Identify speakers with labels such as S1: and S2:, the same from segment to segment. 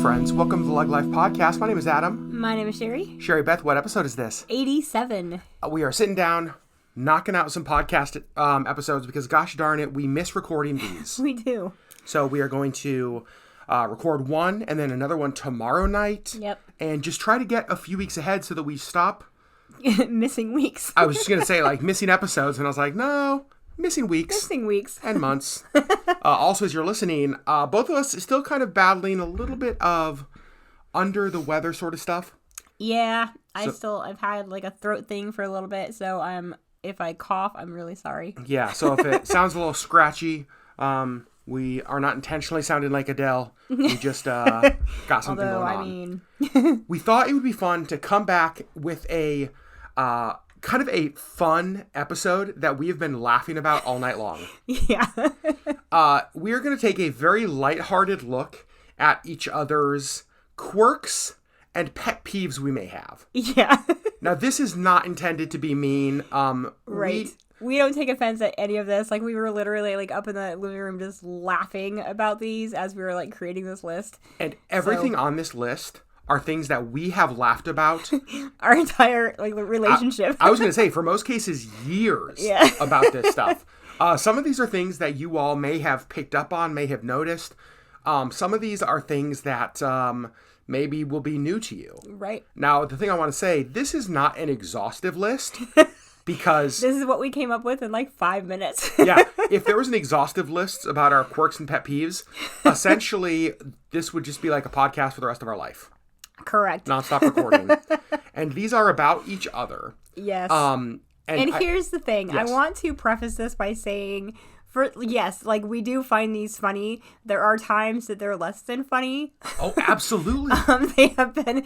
S1: friends. Welcome to the LeggLife podcast. My name is Adam.
S2: My name is Sherry.
S1: Sherry Beth, what episode is this?
S2: 87.
S1: We are sitting down, knocking out some podcast episodes because, gosh darn it, we miss recording these.
S2: We do.
S1: So we are going to record one and then another one tomorrow night.
S2: Yep.
S1: And just try to get a few weeks ahead so that we stop.
S2: Missing weeks.
S1: I was just going to say, like, missing episodes. And I was like, no, missing weeks.
S2: Missing weeks.
S1: And months. Also, as you're listening, both of us still kind of battling a little bit of under the weather sort of stuff.
S2: Yeah. I've had like a throat thing for a little bit. So if I cough, I'm really sorry.
S1: Yeah. So if it sounds a little scratchy, we are not intentionally sounding like Adele. We just got something going on. We thought it would be fun to come back with a kind of a fun episode that we have been laughing about all night long.
S2: Yeah.
S1: We are going to take a very lighthearted look at each other's quirks and pet peeves we may have.
S2: Yeah.
S1: Now, this is not intended to be mean.
S2: Right. We don't take offense at any of this. Like, we were literally like up in the living room just laughing about these as we were like creating this list.
S1: And everything on this list are things that we have laughed about
S2: our entire like relationship.
S1: I was going to say, for most cases, years about this stuff. Some of these are things that you all may have picked up on, may have noticed. Some of these are things that maybe will be new to you.
S2: Right.
S1: Now, the thing I want to say, this is not an exhaustive list. Because
S2: this is what we came up with in like 5 minutes.
S1: Yeah. If there was an exhaustive list about our quirks and pet peeves, essentially this would just be like a podcast for the rest of our life.
S2: Correct.
S1: Non-stop recording. And these are about each other.
S2: Yes.
S1: And
S2: here's the thing.
S1: Yes.
S2: I want to preface this by saying, like we do find these funny. There are times that they're less than funny.
S1: Oh, absolutely.
S2: They have been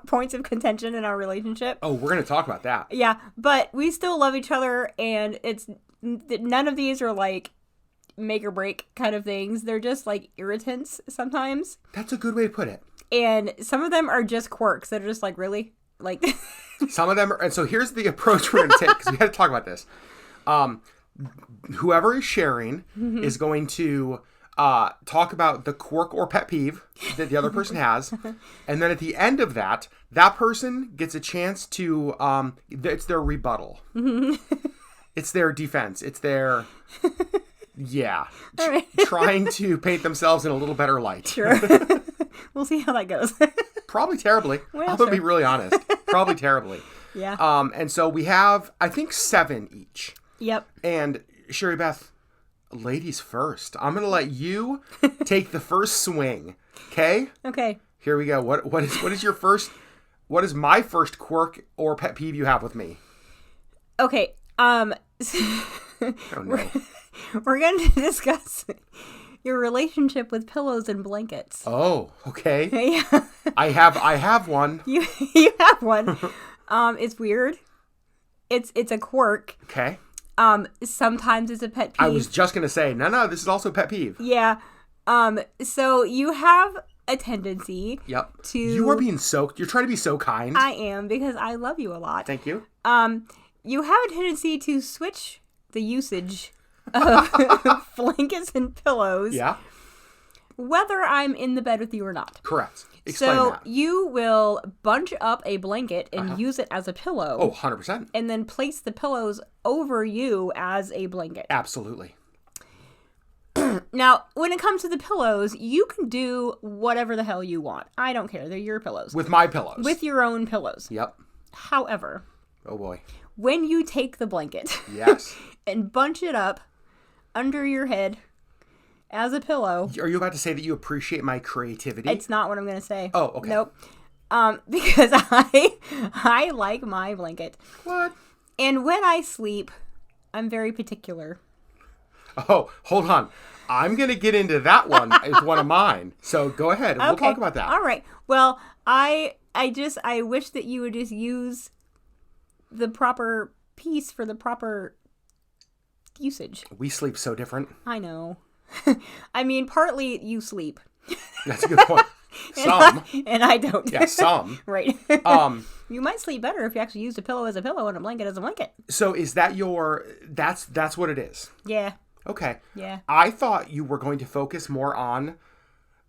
S2: points of contention in our relationship.
S1: Oh, we're going to talk about that.
S2: Yeah, but we still love each other, and none of these are like make or break kind of things. They're just like irritants sometimes.
S1: That's a good way to put it. And
S2: some of them are just quirks that are just like, really? Like
S1: some of them are, and so here's the approach we're going to take, because we had to talk about this. Whoever is sharing is going to talk about the quirk or pet peeve that the other person has. And then at the end of that person gets a chance to, it's their rebuttal. It's their defense. It's their, trying to paint themselves in a little better light.
S2: Sure. We'll see how that goes.
S1: Probably terribly. I'm going to be really honest. Probably terribly.
S2: Yeah.
S1: And so we have, I think, 7 each.
S2: Yep.
S1: And Sherry Beth, ladies first. I'm going to let you take the first swing. Okay?
S2: Okay.
S1: Here we go. What is my first quirk or pet peeve you have with me?
S2: Okay.
S1: Oh no.
S2: We're going to discuss your relationship with pillows and blankets.
S1: Oh, okay.
S2: Yeah.
S1: I have one.
S2: You have one. It's weird. It's a quirk.
S1: Okay.
S2: Sometimes it's a pet peeve.
S1: I was just going to say, no, this is also a pet peeve.
S2: Yeah. So you have a tendency to...
S1: You are being you're trying to be so kind.
S2: I am, because I love you a lot.
S1: Thank you.
S2: You have a tendency to switch the usage of blankets and pillows.
S1: Yeah.
S2: Whether I'm in the bed with you or not.
S1: Correct. Explain that.
S2: You will bunch up a blanket and use it as a pillow.
S1: Oh, 100%.
S2: And then place the pillows over you as a blanket.
S1: Absolutely.
S2: Now, when it comes to the pillows, you can do whatever the hell you want. I don't care. They're your pillows.
S1: With my pillows.
S2: With your own pillows.
S1: Yep.
S2: However.
S1: Oh, boy.
S2: When you take the blanket.
S1: Yes.
S2: And bunch it up under your head as a pillow.
S1: Are you about to say that you appreciate my creativity?
S2: It's not what I'm going to say.
S1: Oh, okay.
S2: Nope. Because I like my blanket.
S1: What?
S2: And when I sleep, I'm very particular.
S1: Oh, hold on. I'm going to get into that one as one of mine. So go ahead. And We'll talk about that.
S2: All right. Well, I wish that you would just use the proper piece for the proper usage.
S1: We sleep so different.
S2: I know. I mean, partly you sleep.
S1: That's a good point. Some.
S2: And I don't.
S1: Yeah, some.
S2: Right. You might sleep better if you actually used a pillow as a pillow and a blanket as a blanket.
S1: So is that that's what it is?
S2: Yeah.
S1: Okay.
S2: Yeah.
S1: I thought you were going to focus more on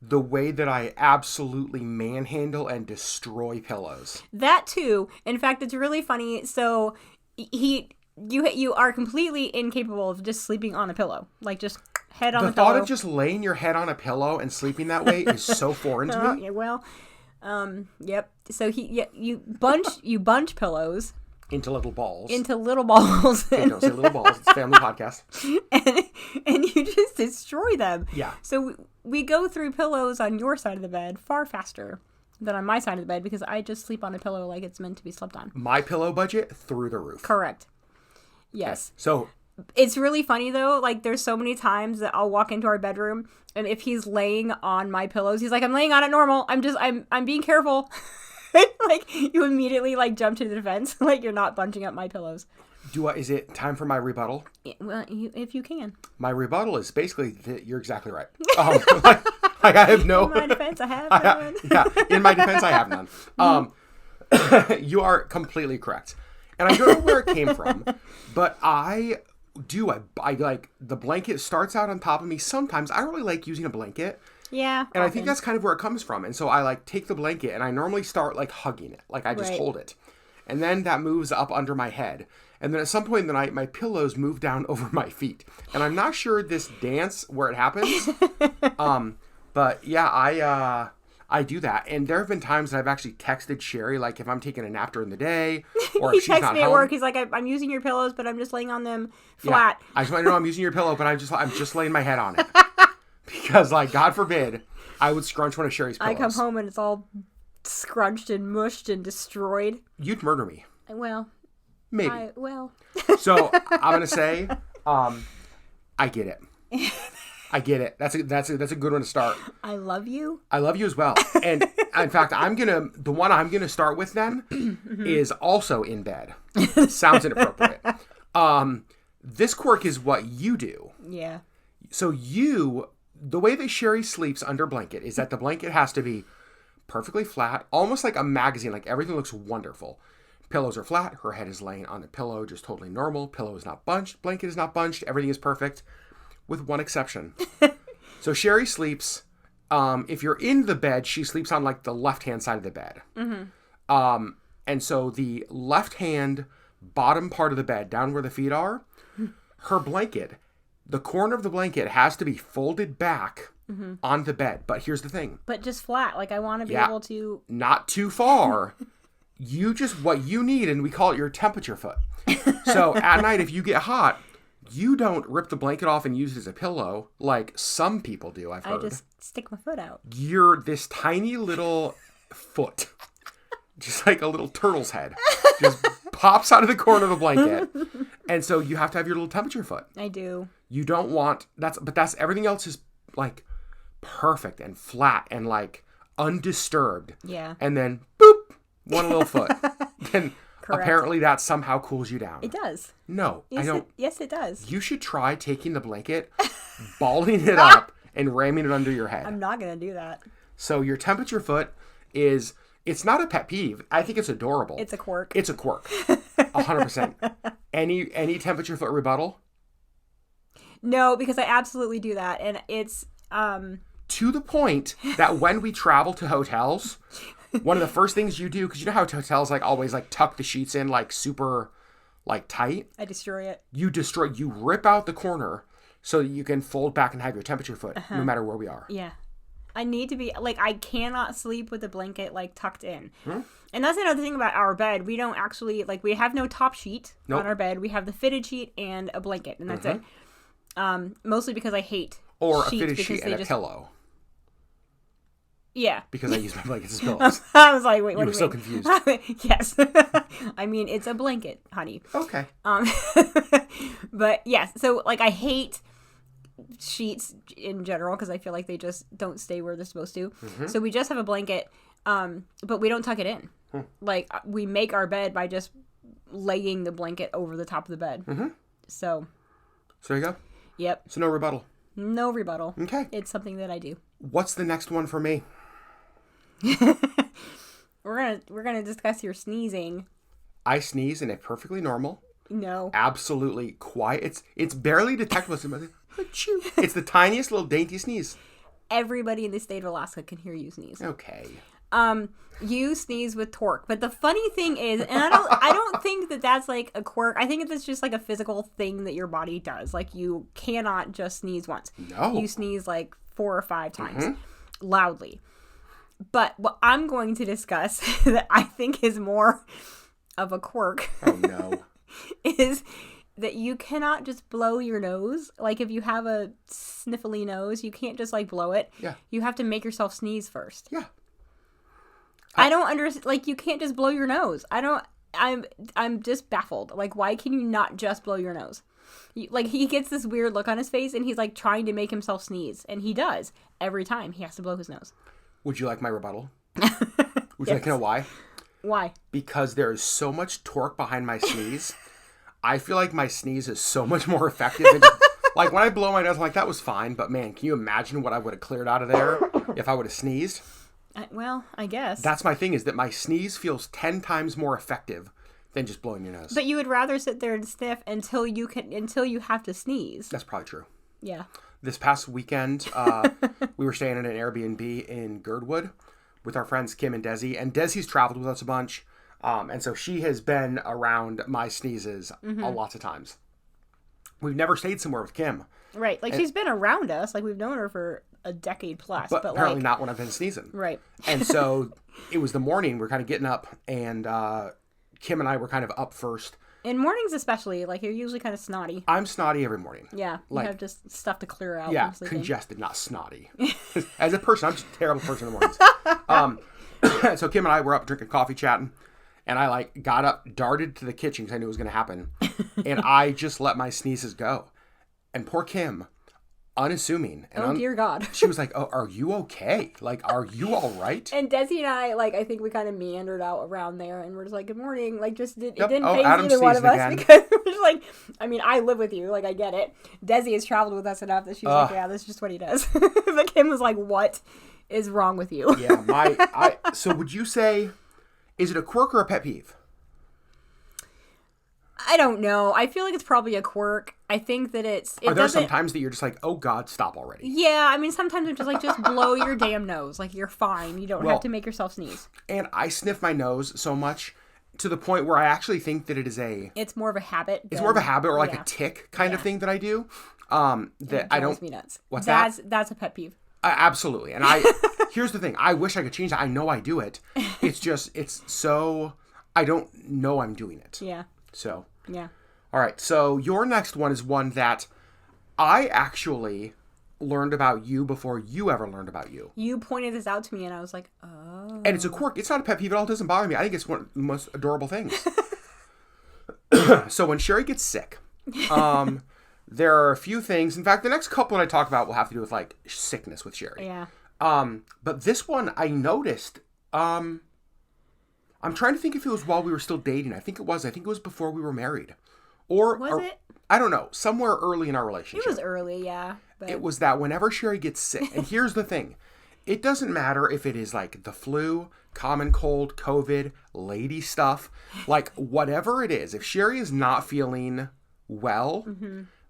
S1: the way that I absolutely manhandle and destroy pillows.
S2: That too. In fact, it's really funny. So you are completely incapable of just sleeping on a pillow. Like just head on the pillow.
S1: The thought of just laying your head on a pillow and sleeping that way is so foreign to me.
S2: Yeah, well, yep. So you bunch pillows
S1: into little balls.
S2: Into little balls.
S1: Okay, don't say little balls. It's a family podcast.
S2: And you just destroy them.
S1: Yeah.
S2: So we go through pillows on your side of the bed far faster than on my side of the bed because I just sleep on a pillow like it's meant to be slept on.
S1: My pillow budget through the roof.
S2: Correct. Yes.
S1: Okay. So
S2: it's really funny though. Like there's so many times that I'll walk into our bedroom and if he's laying on my pillows, he's like, I'm laying on it normal. I'm being careful. Like you immediately like jump to the defense. Like you're not bunching up my pillows.
S1: Is it time for my rebuttal?
S2: Well, if you can.
S1: My rebuttal is basically that you're exactly right. Like, I have no.
S2: In my defense, I have none.
S1: Yeah, in my defense, I have none. You are completely correct, and I don't know where it came from, but I like the blanket starts out on top of me. Sometimes I don't really like using a blanket.
S2: Yeah.
S1: And I think that's kind of where it comes from. And so I like take the blanket and I normally start like hugging it, like I just hold it, and then that moves up under my head. And then at some point in the night, my pillows move down over my feet. And I'm not sure this dance where it happens. But yeah, I do that. And there have been times that I've actually texted Sherry, like if I'm taking a nap during the day or
S2: he
S1: if she's not
S2: texts me
S1: home.
S2: at work. He's like, I'm using your pillows, but I'm just laying on them flat.
S1: Yeah. I just want you to know I'm using your pillow, but I'm just laying my head on it. Because like, God forbid, I would scrunch one of Sherry's pillows.
S2: I come home and it's all scrunched and mushed and destroyed.
S1: You'd murder me.
S2: Well...
S1: Maybe.
S2: So
S1: I'm gonna say, I get it. I get it. That's a good one to start.
S2: I love you.
S1: I love you as well. And in fact, the one I'm gonna start with then is also in bed. Sounds inappropriate. This quirk is what you do.
S2: Yeah.
S1: So the way that Sherry sleeps under blanket is that the blanket has to be perfectly flat, almost like a magazine. Like everything looks wonderful. Pillows are flat. Her head is laying on the pillow, just totally normal. Pillow is not bunched. Blanket is not bunched. Everything is perfect, with one exception. So Sherry sleeps. If you're in the bed, she sleeps on like the left-hand side of the bed. Mm-hmm. And so the left-hand bottom part of the bed, down where the feet are, her blanket, the corner of the blanket has to be folded back on the bed. But here's the thing.
S2: But just flat. Like I want to be able to...
S1: Not too far. What you need, and we call it your temperature foot. So at night, if you get hot, you don't rip the blanket off and use it as a pillow like some people do, I've heard.
S2: I just stick my foot out.
S1: You're this tiny little foot, just like a little turtle's head, just pops out of the corner of the blanket. And so you have to have your little temperature foot.
S2: I do.
S1: You don't want, but everything else is like perfect and flat and like undisturbed.
S2: Yeah.
S1: And then, boop. One little foot. Then
S2: Correct.
S1: Apparently that somehow cools you down.
S2: It does.
S1: No, I don't.
S2: Yes, it does.
S1: You should try taking the blanket, balling it up, and ramming it under your head.
S2: I'm not going to do that.
S1: So your temperature foot it's not a pet peeve. I think it's adorable.
S2: It's a quirk.
S1: It's a quirk. 100%. Any temperature foot rebuttal?
S2: No, because I absolutely do that. And it's...
S1: To the point that when we travel to hotels... One of the first things you do, because you know how hotels like always like tuck the sheets in like super like tight?
S2: I destroy it.
S1: You rip out the corner so that you can fold back and have your temperature foot no matter where we are.
S2: Yeah. I need to be, like, I cannot sleep with the blanket like tucked in. And that's another thing about our bed. We don't actually, like, we have no top sheet on our bed. We have the fitted sheet and a blanket, and that's it. Mostly because I hate
S1: or a fitted sheet and a pillow.
S2: Yeah.
S1: Because I use my blankets as pillows.
S2: I was like, wait, what
S1: you
S2: do you
S1: mean?
S2: You
S1: were so
S2: confused. Yes. I mean, it's a blanket, honey.
S1: Okay.
S2: But yes, so like I hate sheets in general because I feel like they just don't stay where they're supposed to. So we just have a blanket, but we don't tuck it in. Like we make our bed by just laying the blanket over the top of the bed. So
S1: there you go.
S2: Yep.
S1: So no rebuttal.
S2: No rebuttal.
S1: Okay.
S2: It's something that I do.
S1: What's the next one for me?
S2: We're gonna discuss your sneezing.
S1: I sneeze and it's perfectly normal.
S2: No.
S1: Absolutely quiet. It's barely detectable. It's the tiniest little dainty sneeze.
S2: everybody in the state of Alaska can hear you sneeze.
S1: Okay.
S2: You sneeze with torque. But the funny thing is, and I don't think that that's like a quirk. I think that's just like a physical thing that your body does. Like you cannot just sneeze once.
S1: No.
S2: You sneeze like 4 or 5 times loudly. But what I'm going to discuss that I think is more of a quirk.
S1: Oh no.
S2: Is that you cannot just blow your nose. Like if you have a sniffly nose, you can't just like blow it.
S1: Yeah.
S2: You have to make yourself sneeze first.
S1: Yeah.
S2: I don't understand. Like you can't just blow your nose. I'm just baffled. Like why can you not just blow your nose? Like he gets this weird look on his face and he's like trying to make himself sneeze. And he does. Every time he has to blow his nose.
S1: Would you like my rebuttal? Would you like to know why?
S2: Why?
S1: Because there is so much torque behind my sneeze. I feel like my sneeze is so much more effective. Like when I blow my nose, I'm like, that was fine. But man, can you imagine what I would have cleared out of there if I would have sneezed?
S2: Well, I guess.
S1: That's my thing, is that my sneeze feels 10 times more effective than just blowing your nose.
S2: But you would rather sit there and sniff until you have to sneeze.
S1: That's probably true.
S2: Yeah.
S1: This past weekend, we were staying in an Airbnb in Girdwood with our friends Kim and Desi. And Desi's traveled with us a bunch. And so she has been around my sneezes a lot of times. We've never stayed somewhere with Kim.
S2: Right. Like she's been around us. Like we've known her for a decade plus.
S1: But apparently not when I've been sneezing.
S2: Right.
S1: And so it was the morning. We're kind of getting up. And Kim and I were kind of up first.
S2: In mornings especially, like you're usually kind of snotty.
S1: I'm snotty every morning.
S2: Yeah, you have just stuff to clear out.
S1: Yeah, congested, not snotty. As a person, I'm just a terrible person in the mornings. So Kim and I were up drinking coffee, chatting, and I like got up, darted to the kitchen because I knew it was going to happen, and I just let my sneezes go. And poor Kim, unassuming. And
S2: dear God.
S1: She was like, "Oh, are you okay? Like, are you all right?"
S2: And Desi and I, like, I think we kind of meandered out around there, and we're just like, "Good morning." Like, just it
S1: Yep.
S2: didn't
S1: Oh,
S2: faze
S1: Adam
S2: either one of us
S1: again.
S2: because we're just like, I mean, I live with you, like, I get it. Desi has traveled with us enough that she's like, "Yeah, that's just what he does." But Kim was like, "What is wrong with you?"
S1: Yeah, so would you say, is it a quirk or a pet peeve?
S2: I don't know. I feel like it's probably a quirk. I think that
S1: Are there some times that you're just like, oh God, stop already?
S2: Yeah, I mean, sometimes I'm just like, just blow your damn nose. Like, you're fine. You don't have to make yourself sneeze.
S1: And I sniff my nose so much to the point where I actually think that it is
S2: it's more of a habit.
S1: It's more of a habit or like a tick kind of thing that I do. That I don't.
S2: Me nuts.
S1: What's
S2: that? That's a pet peeve.
S1: Absolutely. And here's the thing. I wish I could change that. I know I do it. It's so, I don't know I'm doing it.
S2: Yeah.
S1: So.
S2: Yeah.
S1: All right. So your next one is one that I actually learned about you before you ever learned about you.
S2: You pointed this out to me and I was like, oh.
S1: And it's a quirk. It's not a pet peeve at all. It doesn't bother me. I think it's one of the most adorable things. So when Sherry gets sick, there are a few things. In fact, the next couple that I talk about will have to do with like sickness with Sherry.
S2: Yeah.
S1: But this one I noticed, I'm trying to think if it was while we were still dating. I think it was. I think it was before we were married.
S2: Was it?
S1: I don't know. Somewhere early in our relationship.
S2: It was early, yeah. But...
S1: It was that whenever Sherry gets sick, and here's the thing. It doesn't matter if it is like the flu, common cold, COVID, lady stuff, like whatever it is. If Sherry is not feeling well,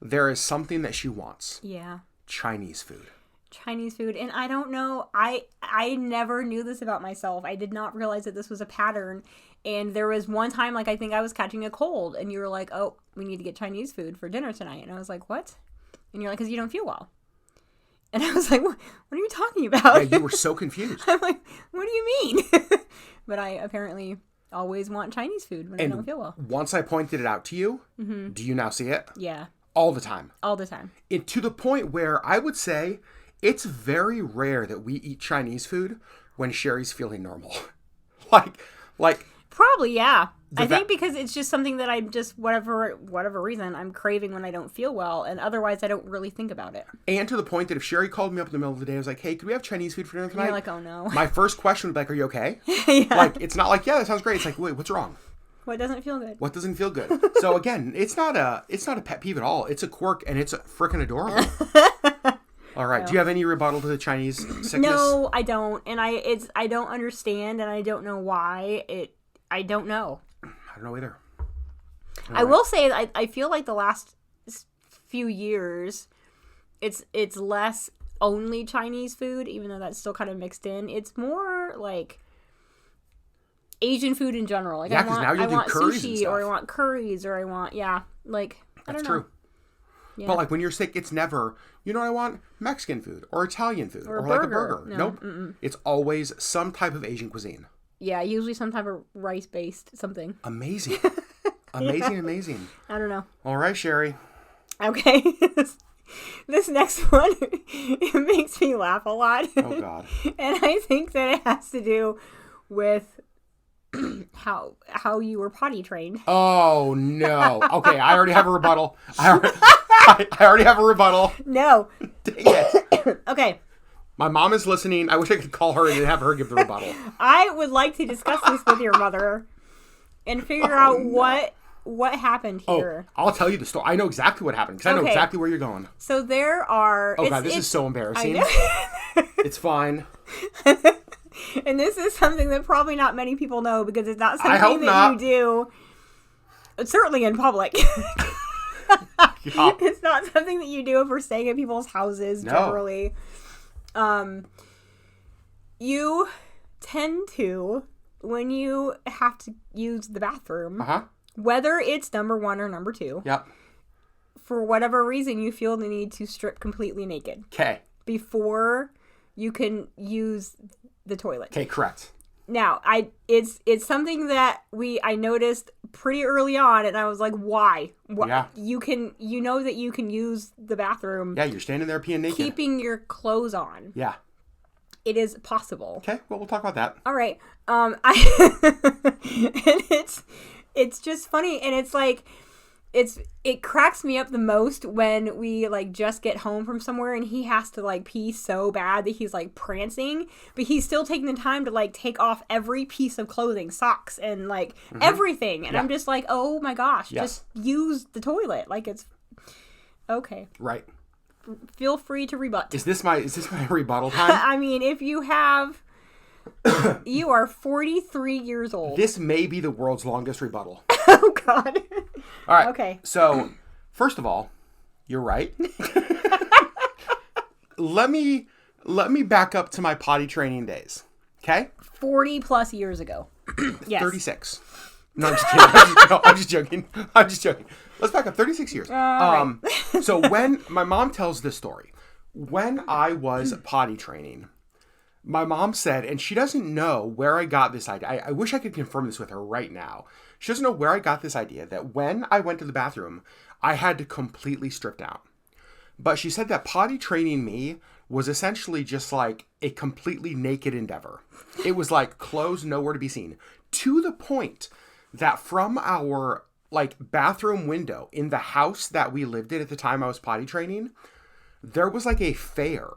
S1: there is something that she wants.
S2: Yeah.
S1: Chinese food.
S2: Chinese food. And I don't know, I never knew this about myself. I did not realize that this was a pattern. And there was one time, like, I think I was catching a cold and you were like, oh, we need to get Chinese food for dinner tonight. And I was like, what? And you're like, because you don't feel well. And I was like, what are you talking about?
S1: Yeah, you were so confused.
S2: I'm like, what do you mean? But I apparently always want Chinese food when I don't feel well.
S1: Once I pointed it out to you, do you now see it?
S2: Yeah.
S1: All the time.
S2: All the time.
S1: To the point where I would say it's very rare that we eat Chinese food when Sherry's feeling normal. like
S2: Probably, yeah. I think because it's just something that I'm just, whatever reason, I'm craving when I don't feel well, and otherwise I don't really think about it.
S1: And to the point that if Sherry called me up in the middle of the day, I was like, hey, could we have Chinese food for dinner tonight?
S2: And you're like, oh no.
S1: My first question would be like, are you okay?
S2: Yeah.
S1: Like, it's not like, yeah, that sounds great. It's like, wait, what's wrong?
S2: What doesn't feel good?
S1: What doesn't feel good? So again, it's not a pet peeve at all. It's a quirk, and it's freaking adorable. All right. Do you have any rebuttal to the Chinese sickness?
S2: No, I don't. And I don't understand, and I don't know why. I don't know.
S1: I don't know either.
S2: I will say I feel like the last few years, it's less only Chinese food, even though that's still kind of mixed in. It's more like Asian food in general. Like,
S1: yeah, because now you'll do curries
S2: sushi,
S1: and stuff.
S2: or I want curries, or I want, like, I don't know.
S1: That's true. Yeah. But like when you're sick, it's never, you know what I want? Mexican food or Italian food or like a burger.
S2: No,
S1: nope. It's always some type of Asian cuisine.
S2: Yeah, usually some type of rice-based something.
S1: Amazing. Amazing.
S2: I don't know.
S1: All right, Sherry.
S2: Okay. This next one, it makes me laugh a lot.
S1: Oh, God.
S2: And I think that it has to do with how you were potty trained.
S1: Oh, no. Okay, I already have a rebuttal. I already have a rebuttal.
S2: No.
S1: Dang it.
S2: Okay.
S1: My mom is listening. I wish I could call her and have her give the rebuttal.
S2: I would like to discuss this with your mother and figure out what happened here.
S1: Oh, I'll tell you the story. I know exactly what happened because I know exactly where you're going.
S2: So there are...
S1: Oh, God, this is so embarrassing. It's fine.
S2: And this is something that probably not many people know because it's not something
S1: that
S2: you do, certainly in public.
S1: Yeah.
S2: It's not something that you do if we're staying at people's houses, generally. You tend to, when you have to use the bathroom, whether it's number 1 or number 2,
S1: yep,
S2: for whatever reason, you feel the need to strip completely naked.
S1: Okay.
S2: Before you can use the toilet.
S1: Okay, correct.
S2: Now, it's something that I noticed pretty early on, and I was like, why?
S1: Yeah.
S2: You know that you can use the bathroom.
S1: Yeah, you're standing there peeing naked.
S2: Keeping your clothes on.
S1: Yeah.
S2: It is possible.
S1: Okay, well, we'll talk about that.
S2: All right. And it's just funny, and it's like, it cracks me up the most when we like just get home from somewhere and he has to like pee so bad that he's like prancing, but he's still taking the time to like take off every piece of clothing, socks, and like everything. And I'm just like, oh my gosh, just use the toilet. Like, it's okay.
S1: Right.
S2: Feel free to rebut.
S1: Is this my rebuttal time?
S2: I mean, if you have, you are 43 years old.
S1: This may be the world's longest rebuttal.
S2: Oh, God.
S1: All right.
S2: Okay.
S1: So, first of all, you're right. Let me back up to my potty training days. Okay?
S2: 40 plus years ago. Yes.
S1: 36. No, I'm just kidding. I'm just joking. Let's back up 36 years.
S2: Right.
S1: So when my mom tells this story, when I was potty training, my mom said, and she doesn't know where I got this idea. I wish I could confirm this with her right now. She doesn't know where I got this idea that when I went to the bathroom, I had to completely strip down. But she said that potty training me was essentially just like a completely naked endeavor. It was like clothes nowhere to be seen. To the point that from our like bathroom window in the house that we lived in at the time I was potty training, there was like a fair.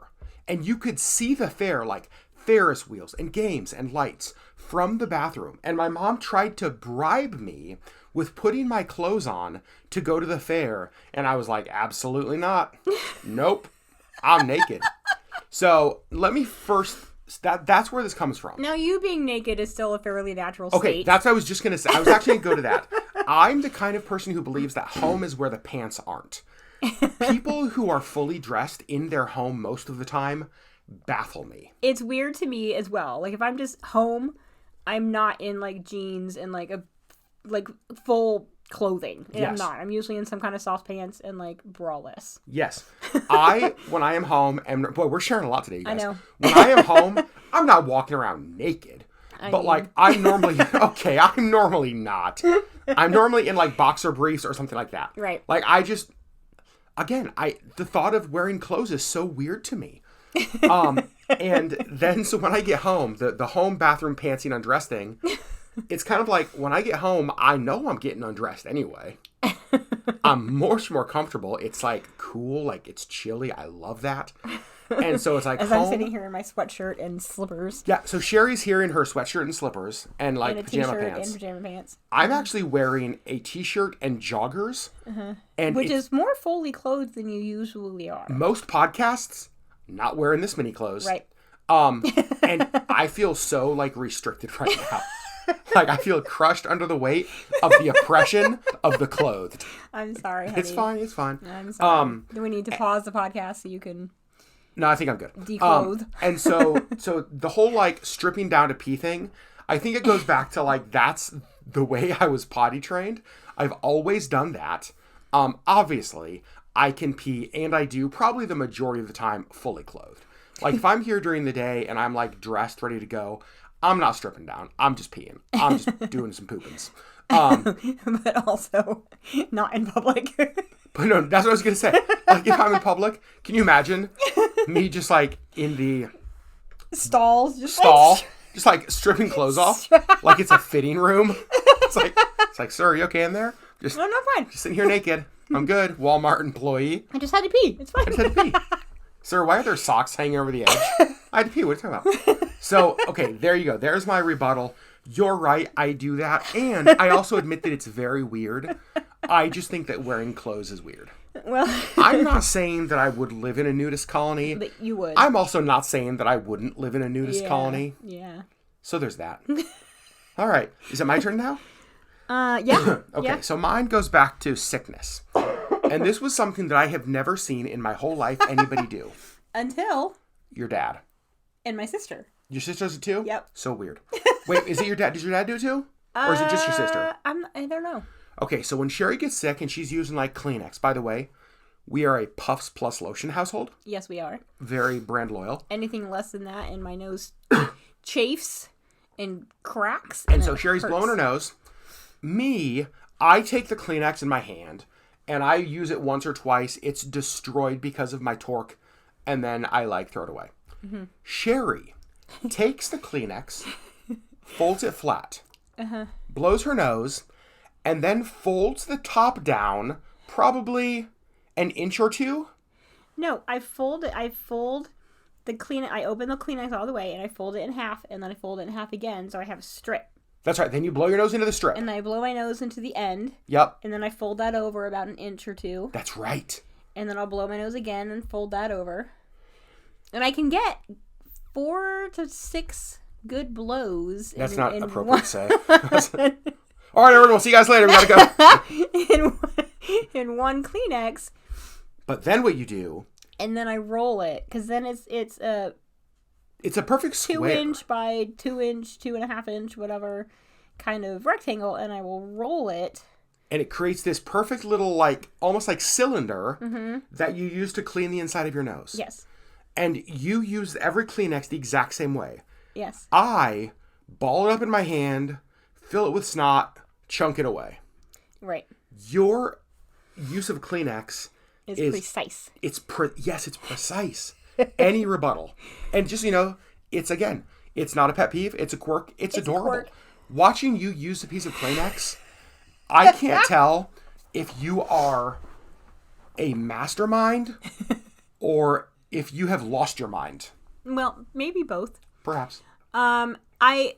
S1: And you could see the fair, like Ferris wheels and games and lights from the bathroom. And my mom tried to bribe me with putting my clothes on to go to the fair. And I was like, absolutely not. Nope. I'm naked. So let me first, that's where this comes from.
S2: Now, you being naked is still a fairly natural state.
S1: Okay, that's what I was just going to say. I was actually going to go to that. I'm the kind of person who believes that home is where the pants aren't. People who are fully dressed in their home most of the time baffle me.
S2: It's weird to me as well. Like, if I'm just home, I'm not in like jeans and like full clothing. And I'm not. I'm usually in some kind of soft pants and like braless.
S1: Yes. When I am home, and boy, we're sharing a lot today, you guys.
S2: I know.
S1: When I am home, I'm not walking around naked. Like, I'm normally, okay, I'm normally not. I'm normally in like boxer briefs or something like that.
S2: Right.
S1: Like, again, the thought of wearing clothes is so weird to me. And then, so when I get home, the home bathroom pantsing undressed thing, it's kind of like when I get home, I know I'm getting undressed anyway. I'm much more comfortable. It's like cool, like it's chilly. I love that. And so it's like
S2: as I'm sitting here in my sweatshirt and slippers.
S1: Yeah, so Sherry's here in her sweatshirt and slippers and like
S2: and
S1: pajama pants.
S2: And pajama pants.
S1: I'm actually wearing a t-shirt and joggers. And
S2: which is more fully clothed than you usually are.
S1: Most podcasts, not wearing this many clothes.
S2: Right.
S1: And I feel so like restricted right now. Like I feel crushed under the weight of the oppression of the clothed.
S2: I'm sorry, honey.
S1: It's fine.
S2: I'm sorry. Do we need to pause the podcast so you can
S1: No, I think I'm good.
S2: Declothe.
S1: And so the whole like stripping down to pee thing, I think it goes back to like that's the way I was potty trained. I've always done that. Obviously, I can pee, and I do probably the majority of the time fully clothed. Like if I'm here during the day and I'm like dressed, ready to go, I'm not stripping down. I'm just peeing. I'm just doing some poopins.
S2: But also not in public.
S1: But no, that's what I was going to say. Like, if I'm in public, can you imagine me just, like, in the...
S2: Stall,
S1: just, like, stripping clothes off? Like it's a fitting room? It's like, sir, are you okay in there? Just,
S2: no, fine.
S1: Just sitting here naked. I'm good. Walmart employee.
S2: I just had to pee. It's fine.
S1: I just had to pee. Sir, why are there socks hanging over the edge? I had to pee. What are you talking about? So, okay, there you go. There's my rebuttal. You're right. I do that. And I also admit that it's very weird. I just think that wearing clothes is weird.
S2: Well,
S1: I'm not saying that I would live in a nudist colony.
S2: But you would.
S1: I'm also not saying that I wouldn't live in a nudist colony.
S2: Yeah.
S1: So there's that. All right. Is it my turn now?
S2: Yeah.
S1: Okay.
S2: Yeah.
S1: So mine goes back to sickness. And this was something that I have never seen in my whole life anybody do.
S2: Until
S1: your dad.
S2: And my sister.
S1: Your sister does it too?
S2: Yep.
S1: So weird. Wait, is it your dad? Does your dad do it too? Or is it just your sister?
S2: I don't know.
S1: Okay, so when Sherry gets sick and she's using like Kleenex, by the way, we are a Puffs Plus Lotion household.
S2: Yes, we are.
S1: Very brand loyal.
S2: Anything less than that and my nose chafes and cracks.
S1: And so Sherry's blowing her nose. Me, I take the Kleenex in my hand and I use it once or twice. It's destroyed because of my torque. And then I like throw it away. Mm-hmm. Sherry takes the Kleenex, folds it flat, blows her nose, and then folds the top down probably an inch or two.
S2: No, I fold the Kleenex. I open the Kleenex all the way and I fold it in half and then I fold it in half again so I have a strip.
S1: That's right. Then you blow your nose into the strip.
S2: And then I blow my nose into the end.
S1: Yep.
S2: And then I fold that over about an inch or two.
S1: That's right.
S2: And then I'll blow my nose again and fold that over. And I can get 4 to 6 good blows.
S1: That's not appropriate to say. All right, everyone. We'll see you guys later. We gotta
S2: go. in one Kleenex.
S1: But then what you do?
S2: And then I roll it because then it's a
S1: perfect square.
S2: 2 inch by 2 inch, 2.5 inch, whatever kind of rectangle, and I will roll it.
S1: And it creates this perfect little like almost like cylinder that you use to clean the inside of your nose.
S2: Yes.
S1: And you use every Kleenex the exact same way.
S2: Yes.
S1: I ball it up in my hand, fill it with snot, chunk it away.
S2: Right.
S1: Your use of Kleenex is
S2: precise.
S1: It's precise. Any rebuttal. And just, it's not a pet peeve. It's a quirk. It's adorable.
S2: A quirk.
S1: Watching you use a piece of Kleenex, I can't tell if you are a mastermind or if you have lost your mind.
S2: Well, maybe both.
S1: Perhaps.
S2: I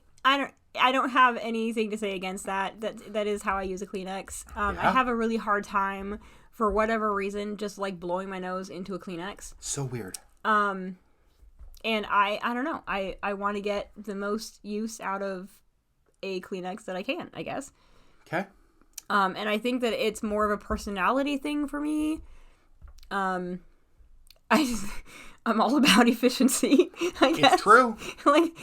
S2: don't have anything to say against that. That is how I use a Kleenex. I have a really hard time, for whatever reason, just like blowing my nose into a Kleenex.
S1: So weird.
S2: And I don't know. I want to get the most use out of a Kleenex that I can, I guess.
S1: Okay.
S2: And I think that it's more of a personality thing for me. I'm all about efficiency, I guess.
S1: It's true.
S2: Like,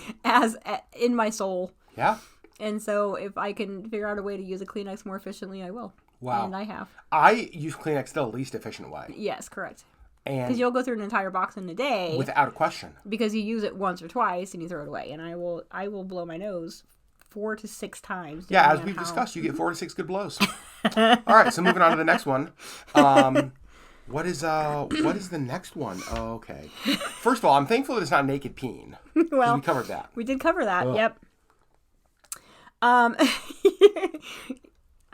S2: in my soul.
S1: Yeah.
S2: And so if I can figure out a way to use a Kleenex more efficiently, I will.
S1: Wow.
S2: And I have.
S1: I use Kleenex the least efficient way.
S2: Yes, correct.
S1: Because
S2: you'll go through an entire box in a day.
S1: Without a question. Because
S2: you use it once or twice and you throw it away. And I will blow my nose 4 to 6 times.
S1: Yeah, as we've discussed, you get 4 to 6 good blows. All right, so moving on to the next one. What is the next one? Oh, okay. First of all, I'm thankful that it's not naked peeing. Well, we covered that.
S2: We did cover that. Ugh. Yep.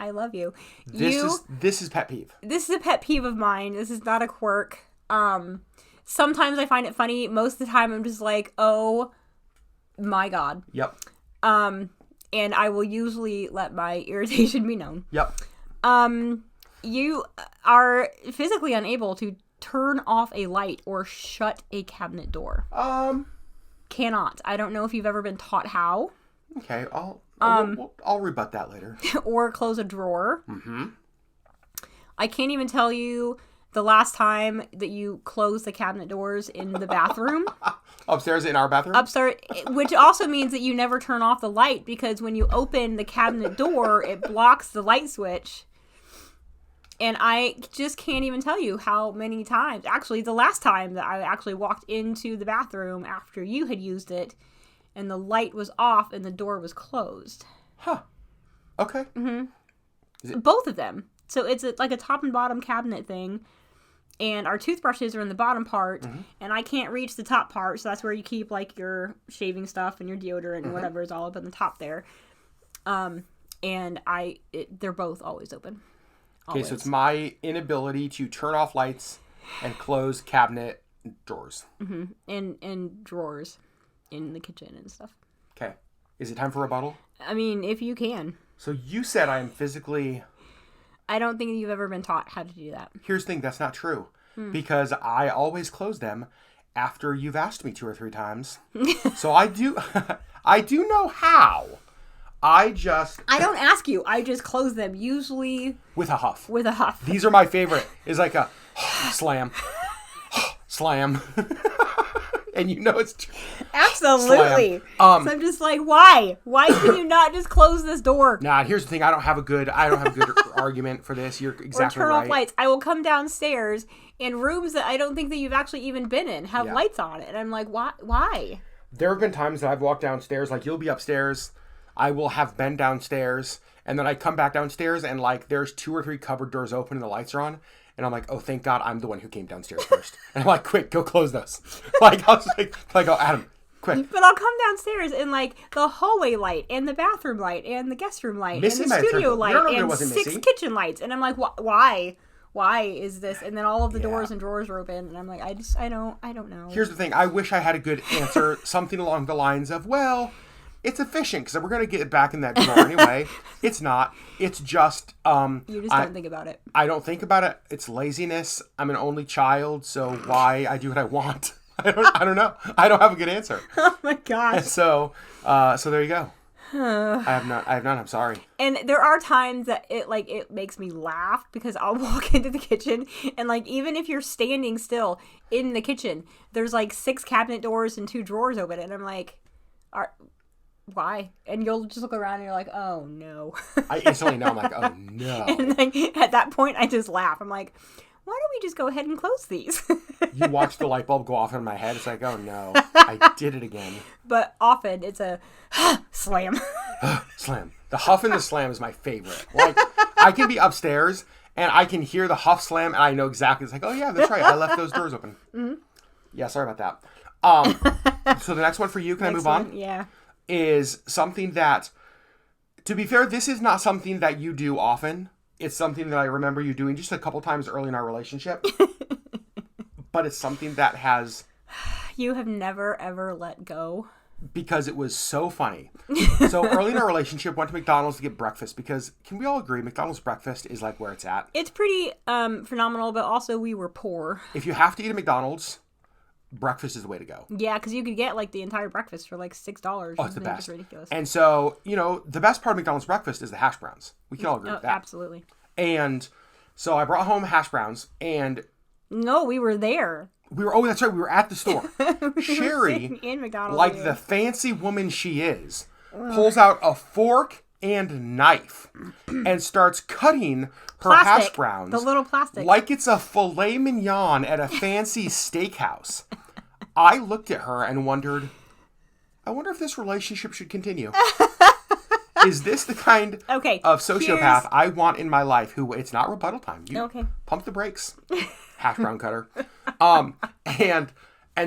S2: I love you.
S1: This is pet peeve.
S2: This is a pet peeve of mine. This is not a quirk. Sometimes I find it funny. Most of the time I'm just like, oh my God.
S1: Yep.
S2: And I will usually let my irritation be known.
S1: Yep.
S2: You are physically unable to turn off a light or shut a cabinet door. Cannot. I don't know if you've ever been taught how.
S1: Okay, I'll rebut that later.
S2: Or close a drawer.
S1: Mm-hmm.
S2: I can't even tell you the last time that you closed the cabinet doors in the bathroom.
S1: Upstairs in our bathroom?
S2: Upstairs, which also means that you never turn off the light, because when you open the cabinet door, it blocks the light switch. And I just can't even tell you how many times. Actually, the last time that I actually walked into the bathroom after you had used it, and the light was off and the door was closed.
S1: Huh. Okay.
S2: Mm-hmm. Both of them. So it's like a top and bottom cabinet thing. And our toothbrushes are in the bottom part, and I can't reach the top part, so that's where you keep, like, your shaving stuff and your deodorant and whatever is all up in the top there. And they're both always open.
S1: Okay, so it's my inability to turn off lights and close cabinet drawers.
S2: Mm-hmm. And drawers in the kitchen and stuff.
S1: Okay. Is it time for rebuttal?
S2: I mean, if you can.
S1: So you said I am physically...
S2: I don't think you've ever been taught how to do that.
S1: Here's the thing, that's not true. Because I always close them after you've asked me 2 or 3 times. So I do know how. I don't
S2: ask you. I just close them, usually...
S1: With a huff.
S2: With a huff.
S1: These are my favorite. It's like a slam. Slam. And you know it's true.
S2: Absolutely. So I'm just like, why? Why can you not just close this door?
S1: Nah, here's the thing. I don't have a good argument for this. You're exactly right.
S2: Or turn off lights. I will come downstairs in rooms that I don't think that you've actually even been in have lights on it. And I'm like, why?
S1: There have been times that I've walked downstairs, like you'll be upstairs, I will have been downstairs, and then I come back downstairs and like there's 2 or 3 cupboard doors open and the lights are on. And I'm like, oh, thank God I'm the one who came downstairs first. And I'm like, quick, go close those. Like, I was like, oh, Adam, quick.
S2: But I'll come downstairs and like the hallway light and the bathroom light and the guest room light and the studio light and 6 kitchen lights. And I'm like, why? Why is this? And then all of the doors and drawers are open. And I'm like, I don't know.
S1: Here's the thing. I wish I had a good answer. Something along the lines of, well... It's efficient because we're going to get it back in that drawer anyway. It's not. It's just...
S2: you just don't think about it.
S1: I don't think about it. It's laziness. I'm an only child, so why I do what I want? I don't know. I don't have a good answer.
S2: Oh my gosh.
S1: So there you go. I have none. I'm sorry.
S2: And there are times that it makes me laugh because I'll walk into the kitchen and like even if you're standing still in the kitchen, there's like 6 cabinet doors and 2 drawers open, and I'm like, why? And you'll just look around and you're like, oh no.
S1: I instantly know. I'm like, oh no.
S2: And like at that point I just laugh. I'm like, why don't we just go ahead and close these?
S1: You watch the light bulb go off in my head. It's like, oh no, I did it again.
S2: But often it's a slam.
S1: Slam. The huff and the slam is my favorite. Like, I can be upstairs and I can hear the huff slam and I know exactly. It's like, oh yeah, that's right. I left those doors open. Mm-hmm. Yeah, sorry about that. So the next one for you, can I move on?
S2: Yeah.
S1: Is something that, to be fair, this is not something that you do often. It's something that I remember you doing just a couple times early in our relationship. But it's something that has...
S2: You have never, ever let go.
S1: Because it was so funny. So early in our relationship, went to McDonald's to get breakfast because, can we all agree, McDonald's breakfast is like where it's at?
S2: It's pretty phenomenal, but also we were poor.
S1: If you have to eat at McDonald's, breakfast is the way to go.
S2: Yeah, because you could get like the entire breakfast for like $6.
S1: Oh, it's the best.
S2: It's ridiculous.
S1: And so, the best part of McDonald's breakfast is the hash browns. We can all agree with that.
S2: Absolutely.
S1: And so I brought home hash browns and...
S2: No, we were there.
S1: That's right. We were at the store. Sherry,
S2: in McDonald's,
S1: like the fancy woman she is, pulls out a fork and knife and starts cutting her hash browns.
S2: The little plastic.
S1: Like it's a filet mignon at a fancy steakhouse. I looked at her and wondered, I wonder if this relationship should continue. Is this the kind of sociopath I want in my life who, it's not rebuttal time. You pump the brakes. Hash brown cutter. And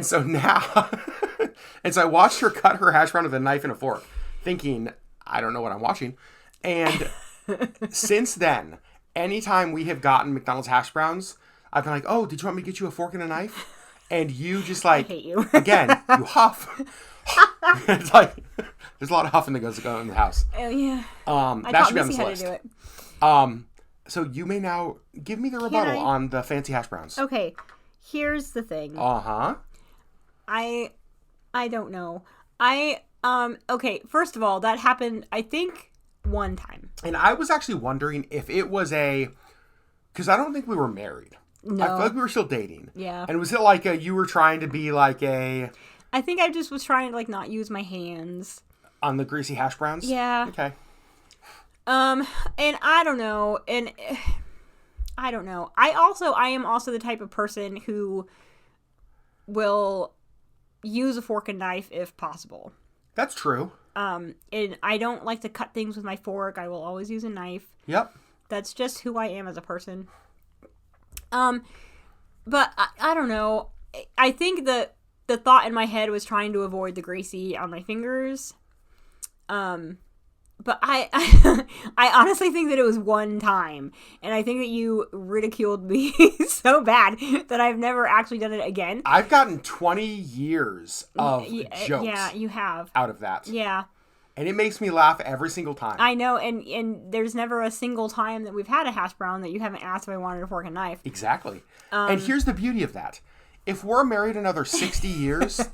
S1: so now, and so I watched her cut her hash brown with a knife and a fork, thinking, I don't know what I'm watching. And since then, anytime we have gotten McDonald's hash browns, I've been like, oh, did you want me to get you a fork and a knife? And you just like,
S2: I hate you.
S1: Again, you huff. It's like, there's a lot of huffing that goes on in the house.
S2: Oh, yeah.
S1: That should be on this list. To do it. So you may now give me the rebuttal on the fancy hash browns.
S2: Okay. Here's the thing.
S1: Uh-huh.
S2: I don't know. Okay, first of all, that happened, I think, one time.
S1: And I was actually wondering if it was because I don't think we were married.
S2: No.
S1: I feel like we were still dating.
S2: Yeah.
S1: And was it like you were trying to be like a...
S2: I think I just was trying to, like, not use my hands.
S1: On the greasy hash browns?
S2: Yeah.
S1: Okay.
S2: And I don't know. And I don't know. I am also the type of person who will use a fork and knife if possible.
S1: That's true.
S2: And I don't like to cut things with my fork. I will always use a knife.
S1: Yep.
S2: That's just who I am as a person. But I don't know. I think the thought in my head was trying to avoid the greasy on my fingers. But I honestly think that it was one time. And I think that you ridiculed me so bad that I've never actually done it again.
S1: I've gotten 20 years of jokes.
S2: Yeah, you have.
S1: Out of that.
S2: Yeah.
S1: And it makes me laugh every single time.
S2: I know, and there's never a single time that we've had a hash brown that you haven't asked if I wanted a fork and knife.
S1: Exactly. And here's the beauty of that. If we're married another 60 years,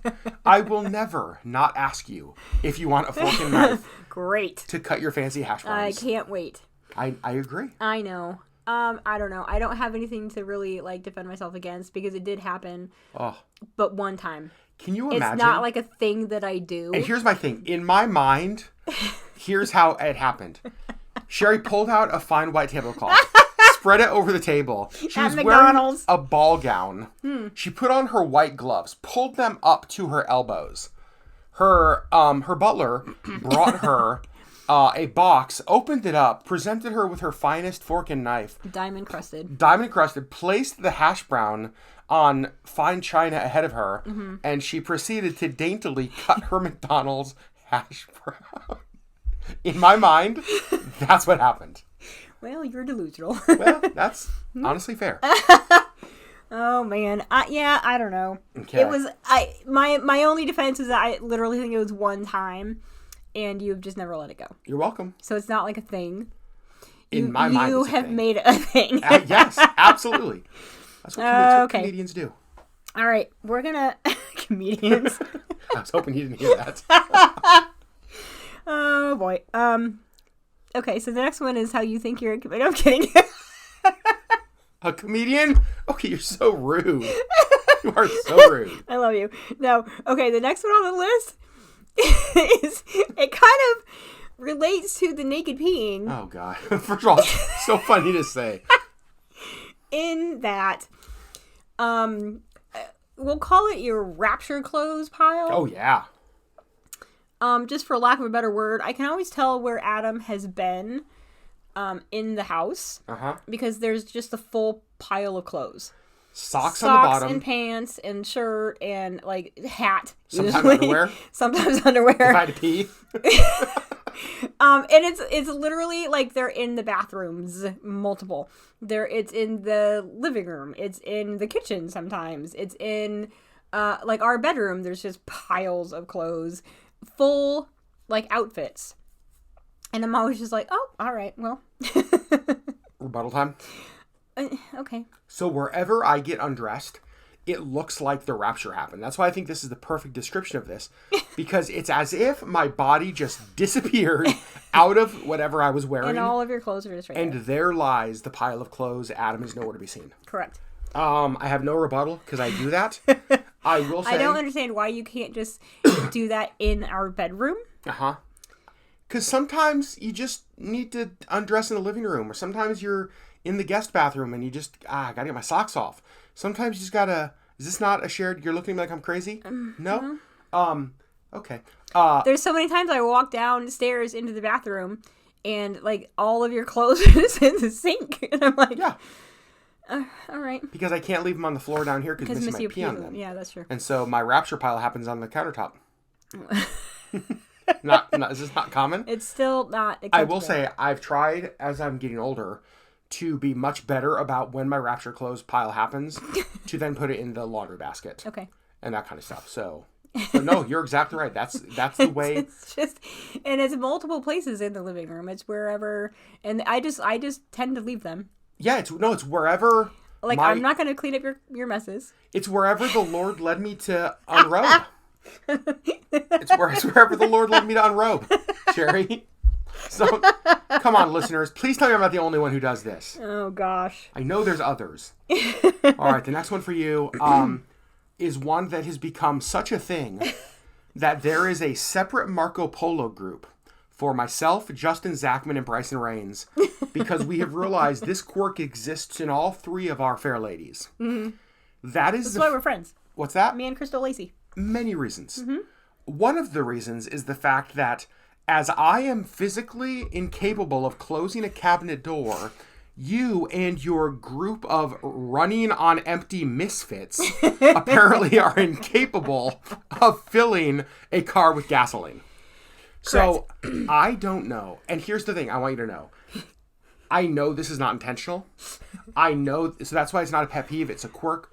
S1: I will never not ask you if you want a fork and knife.
S2: Great.
S1: To cut your fancy hash browns.
S2: I can't wait.
S1: I agree.
S2: I know. I don't know. I don't have anything to really, like, defend myself against because it did happen.
S1: Oh.
S2: But one time.
S1: Can you imagine?
S2: It's not like a thing that I do.
S1: And here's my thing. In my mind, here's how it happened. Sherry pulled out a fine white tablecloth, spread it over the table. She was wearing a ball gown. She put on her white gloves, pulled them up to her elbows. Her butler brought her a box, opened it up, presented her with her finest fork and knife.
S2: Diamond crusted,
S1: placed the hash brown on fine china ahead of her, and she proceeded to daintily cut her McDonald's hash brown. In my mind, that's what happened.
S2: Well, you're delusional.
S1: Well, that's honestly fair.
S2: Oh man, I don't know.
S1: Okay.
S2: It was my only defense is that I literally think it was one time, and you've just never let it go.
S1: You're welcome.
S2: So it's not like a thing.
S1: In my mind,
S2: you have made it a thing.
S1: Yes, absolutely. That's what comedians do.
S2: All right, we're gonna comedians.
S1: I was hoping you didn't hear that.
S2: Oh boy. Okay, so the next one is how you think you're a comedian. I'm kidding.
S1: A comedian? Okay, you're so rude. You are so rude.
S2: I love you. No, okay, the next one on the list is, it kind of relates to the naked peeing.
S1: Oh, God. First of all, it's so funny to say.
S2: In that, we'll call it your rapture clothes pile.
S1: Oh, yeah.
S2: Just for lack of a better word, I can always tell where Adam has been in the house. Because there's just a full pile of clothes.
S1: Socks on the bottom.
S2: And pants and shirt and, like, hat.
S1: Sometimes underwear.
S2: Sometimes underwear.
S1: If I had to pee.
S2: And it's literally, like, they're in the bathrooms, multiple. It's in the living room. It's in the kitchen sometimes. It's in, like, our bedroom. There's just piles of clothes. Full, like, outfits. And I'm always just like, oh, all right, well.
S1: Rebuttal time.
S2: Okay.
S1: So wherever I get undressed, it looks like the rapture happened. That's why I think this is the perfect description of this. Because it's as if my body just disappeared out of whatever I was wearing.
S2: And all of your clothes are just right
S1: and there lies the pile of clothes. Adam is nowhere to be seen.
S2: Correct.
S1: I have no rebuttal because I do that. I will say...
S2: I don't understand why you can't just do that in our bedroom.
S1: Because sometimes you just need to undress in the living room. Or sometimes you're in the guest bathroom and you just, gotta get my socks off. Sometimes you just gotta... Is this not a shared... You're looking at me like I'm crazy? No? Okay.
S2: There's so many times I walk downstairs into the bathroom and, like, all of your clothes are just in the sink. And I'm like... Yeah. All right.
S1: Because I can't leave them on the floor down here because Missy might pee on them.
S2: Yeah, that's true.
S1: And so my rapture pile happens on the countertop. Not is this not common?
S2: It's still not acceptable.
S1: I will say I've tried as I'm getting older to be much better about when my rapture clothes pile happens to then put it in the laundry basket.
S2: Okay.
S1: And that kind of stuff. So, but no, you're exactly right. That's the way.
S2: It's just, and it's multiple places in the living room. It's wherever, and I just tend to leave them.
S1: Yeah, it's wherever.
S2: Like, I'm not going to clean up your messes.
S1: It's wherever the Lord led me to unrobe. It's wherever the Lord led me to unrobe, Sherry. So, come on, listeners. Please tell me I'm not the only one who does this.
S2: Oh, gosh.
S1: I know there's others. All right, the next one for you is one that has become such a thing that there is a separate Marco Polo group for myself, Justin Zachman, and Bryson Rains, because we have realized this quirk exists in all three of our fair ladies.
S2: Mm-hmm.
S1: That's
S2: why we're friends.
S1: What's that?
S2: Me and Crystal Lacey.
S1: Many reasons.
S2: Mm-hmm.
S1: One of the reasons is the fact that as I am physically incapable of closing a cabinet door, you and your group of running on empty misfits apparently are incapable of filling a car with gasoline. So I don't know. And here's the thing I want you to know. I know this is not intentional. I know. So that's why it's not a pet peeve. It's a quirk.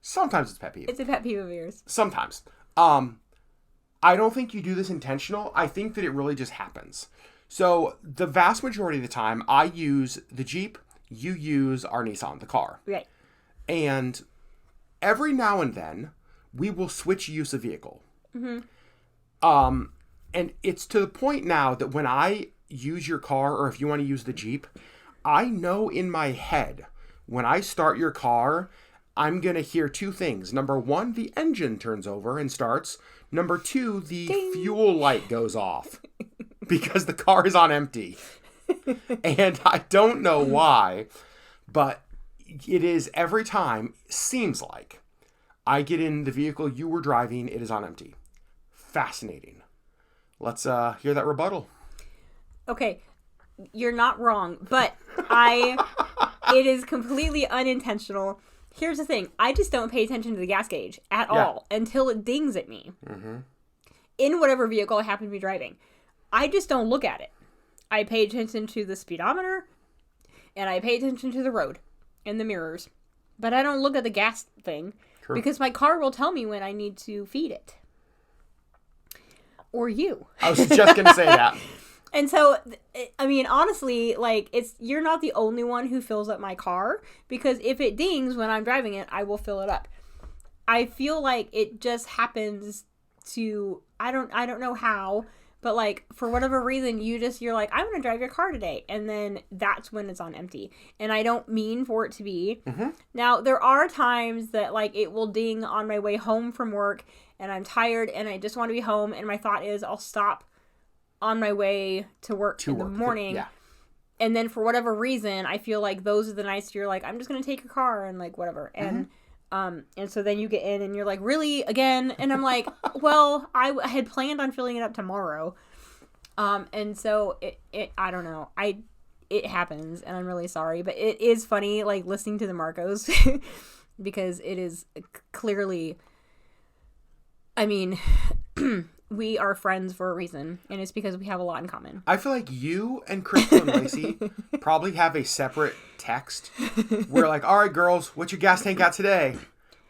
S1: Sometimes it's a pet peeve.
S2: It's a pet peeve of yours.
S1: Sometimes. I don't think you do this intentional. I think that it really just happens. So the vast majority of the time, I use the Jeep. You use our Nissan, the car.
S2: Right.
S1: And every now and then, we will switch use of vehicle. Mm-hmm. And it's to the point now that when I use your car, or if you want to use the Jeep, I know in my head, when I start your car, I'm going to hear two things. Number one, the engine turns over and starts. Number two, the Ding. Fuel light goes off because the car is on empty. And I don't know why, but it is every time, seems like, I get in the vehicle you were driving, it is on empty. Fascinating. Let's hear that rebuttal.
S2: Okay, you're not wrong, but it is completely unintentional. Here's the thing. I just don't pay attention to the gas gauge at all until it dings at me. Mm-hmm. In whatever vehicle I happen to be driving. I just don't look at it. I pay attention to the speedometer, and I pay attention to the road and the mirrors. But I don't look at the gas thing. True. Because my car will tell me when I need to feed it. Or you.
S1: I was just going to say that.
S2: And so, I mean, honestly, like, you're not the only one who fills up my car, because if it dings when I'm driving it, I will fill it up. I feel like it just happens to, I don't know how, but like, for whatever reason, you're like, I'm going to drive your car today. And then that's when it's on empty. And I don't mean for it to be. Mm-hmm. Now, there are times that like it will ding on my way home from work and I'm tired and I just want to be home. And my thought is I'll stop on my way to work in the morning. Yeah. And then for whatever reason, I feel like those are the nights you're like, I'm just going to take your car and like whatever. Mm-hmm. And so then you get in and you're like, really again? And I'm like, well, I had planned on filling it up tomorrow. And so it I don't know. It happens and I'm really sorry, but it is funny, like listening to the Marcos because it is clearly, I mean, we are friends for a reason, and it's because we have a lot in common.
S1: I feel like you and Crystal and Lacey probably have a separate text where like, all right, girls, what's your gas tank got today?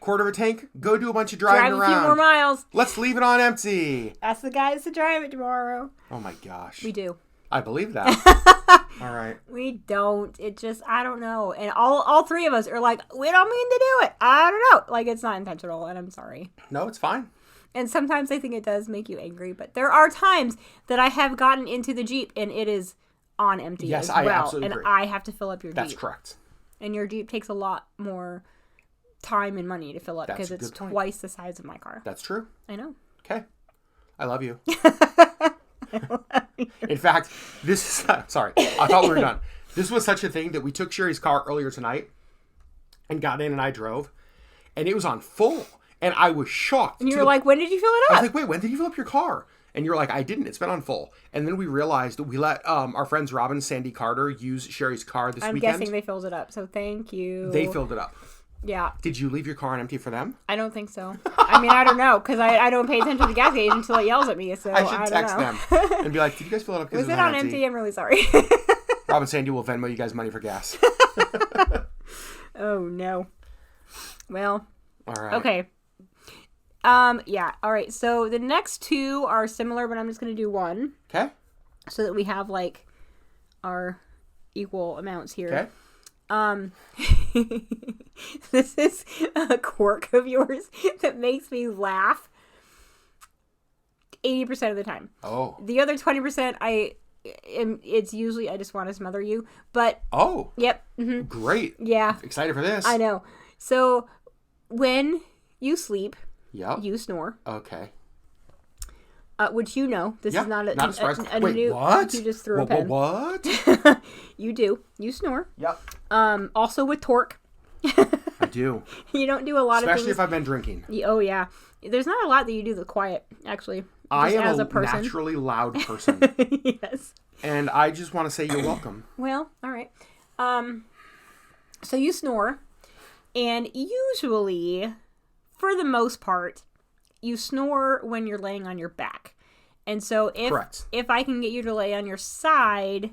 S1: Quarter of a tank? Go do a bunch of driving around.
S2: Drive a few more miles.
S1: Let's leave it on empty.
S2: Ask the guys to drive it tomorrow.
S1: Oh my gosh.
S2: We do.
S1: I believe that. All right.
S2: We don't. It just, I don't know. And all three of us are like, we don't mean to do it. I don't know. Like, it's not intentional, and I'm sorry.
S1: No, it's fine.
S2: And sometimes I think it does make you angry, but there are times that I have gotten into the Jeep and it is on empty as well. I absolutely agree. And I have to fill up your Jeep.
S1: That's correct.
S2: And your Jeep takes a lot more time and money to fill up because it's twice the size of my car.
S1: That's true.
S2: I know.
S1: Okay. I love you. In fact, this is, sorry, I thought we were done. This was such a thing that we took Sherry's car earlier tonight and got in and I drove and it was on full. And I was shocked.
S2: And you were like, when did you fill it up?
S1: I was like, wait, when did you fill up your car? And you're like, I didn't. It's been on full. And then we realized that we let our friends Robin and Sandy Carter use Sherry's car this weekend.
S2: I'm guessing they filled it up, so thank you.
S1: They filled it up.
S2: Yeah.
S1: Did you leave your car on empty for them?
S2: I don't think so. I mean, I don't know, because I don't pay attention to the gas gauge until it yells at me, so
S1: I should text them and be like, did you guys fill it up?
S2: Was it on empty? I'm really sorry.
S1: Robin and Sandy will Venmo you guys money for gas.
S2: Oh, no. Well.
S1: All right.
S2: Okay. Yeah. All right. So the next two are similar, but I'm just going to do one.
S1: Okay.
S2: So that we have like our equal amounts here.
S1: Okay.
S2: This is a quirk of yours that makes me laugh 80% of the time.
S1: Oh.
S2: The other 20% it's usually I just want to smother you. But yep,
S1: great.
S2: Yeah,
S1: excited for this.
S2: I know. So when you sleep,
S1: you
S2: snore.
S1: Okay.
S2: Which this is not a
S1: surprise.
S2: Wait,
S1: new, what?
S2: You just threw a pen.
S1: What?
S2: You do. You snore.
S1: Yep.
S2: Also with torque.
S1: I do.
S2: You don't do a lot
S1: Especially
S2: of things.
S1: if I've been drinking.
S2: Oh, yeah. There's not a lot that you do that's quiet, actually.
S1: I am
S2: as a person.
S1: Naturally loud person.
S2: Yes.
S1: And I just want to say you're welcome.
S2: Well, all right. So you snore, and usually, for the most part, you snore when you're laying on your back. And so if I can get you to lay on your side,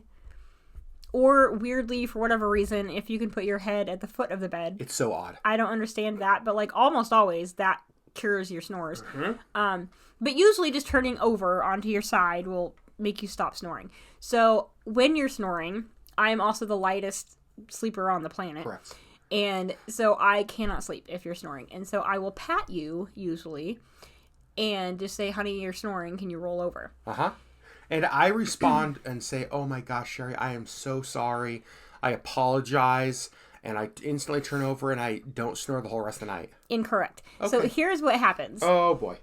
S2: or weirdly, for whatever reason, if you can put your head at the foot of the bed.
S1: It's so odd.
S2: I don't understand that, but like almost always that cures your snores. Mm-hmm. But usually just turning over onto your side will make you stop snoring. So when you're snoring, I am also the lightest sleeper on the planet.
S1: Correct.
S2: And so I cannot sleep if you're snoring. And so I will pat you, usually, and just say, honey, you're snoring. Can you roll over?
S1: Uh-huh. And I respond and say, oh my gosh, Sherry, I am so sorry. I apologize. And I instantly turn over and I don't snore the whole rest of the night.
S2: Incorrect. Okay. So here's what happens.
S1: Oh boy.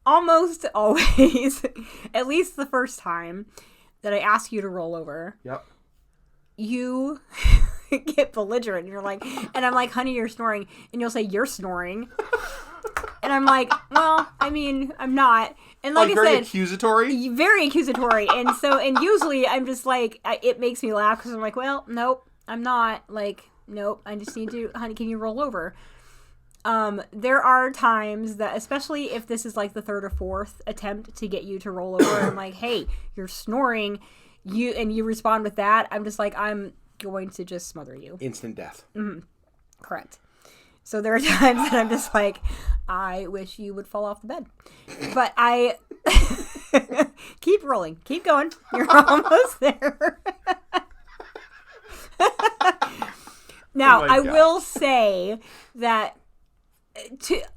S2: Almost always, at least the first time that I ask you to roll over.
S1: Yep.
S2: You get belligerent. And you're like, and I'm like, honey, you're snoring. And you'll say, you're snoring. And I'm like, well, I mean, I'm not. And like I
S1: very
S2: said,
S1: accusatory?
S2: Very accusatory. And so, and usually I'm just like, it makes me laugh because I'm like, well, nope, I'm not. Like, nope, I just need to, honey, can you roll over? There are times that, especially if this is like the third or fourth attempt to get you to roll over, I'm like, hey, you're snoring, and you respond with that, I'm just like, I'm going to just smother you.
S1: Instant death.
S2: Mm-hmm. Correct. So there are times that I'm just like, I wish you would fall off the bed. But I keep rolling. Keep going. You're almost there. Now, I will say that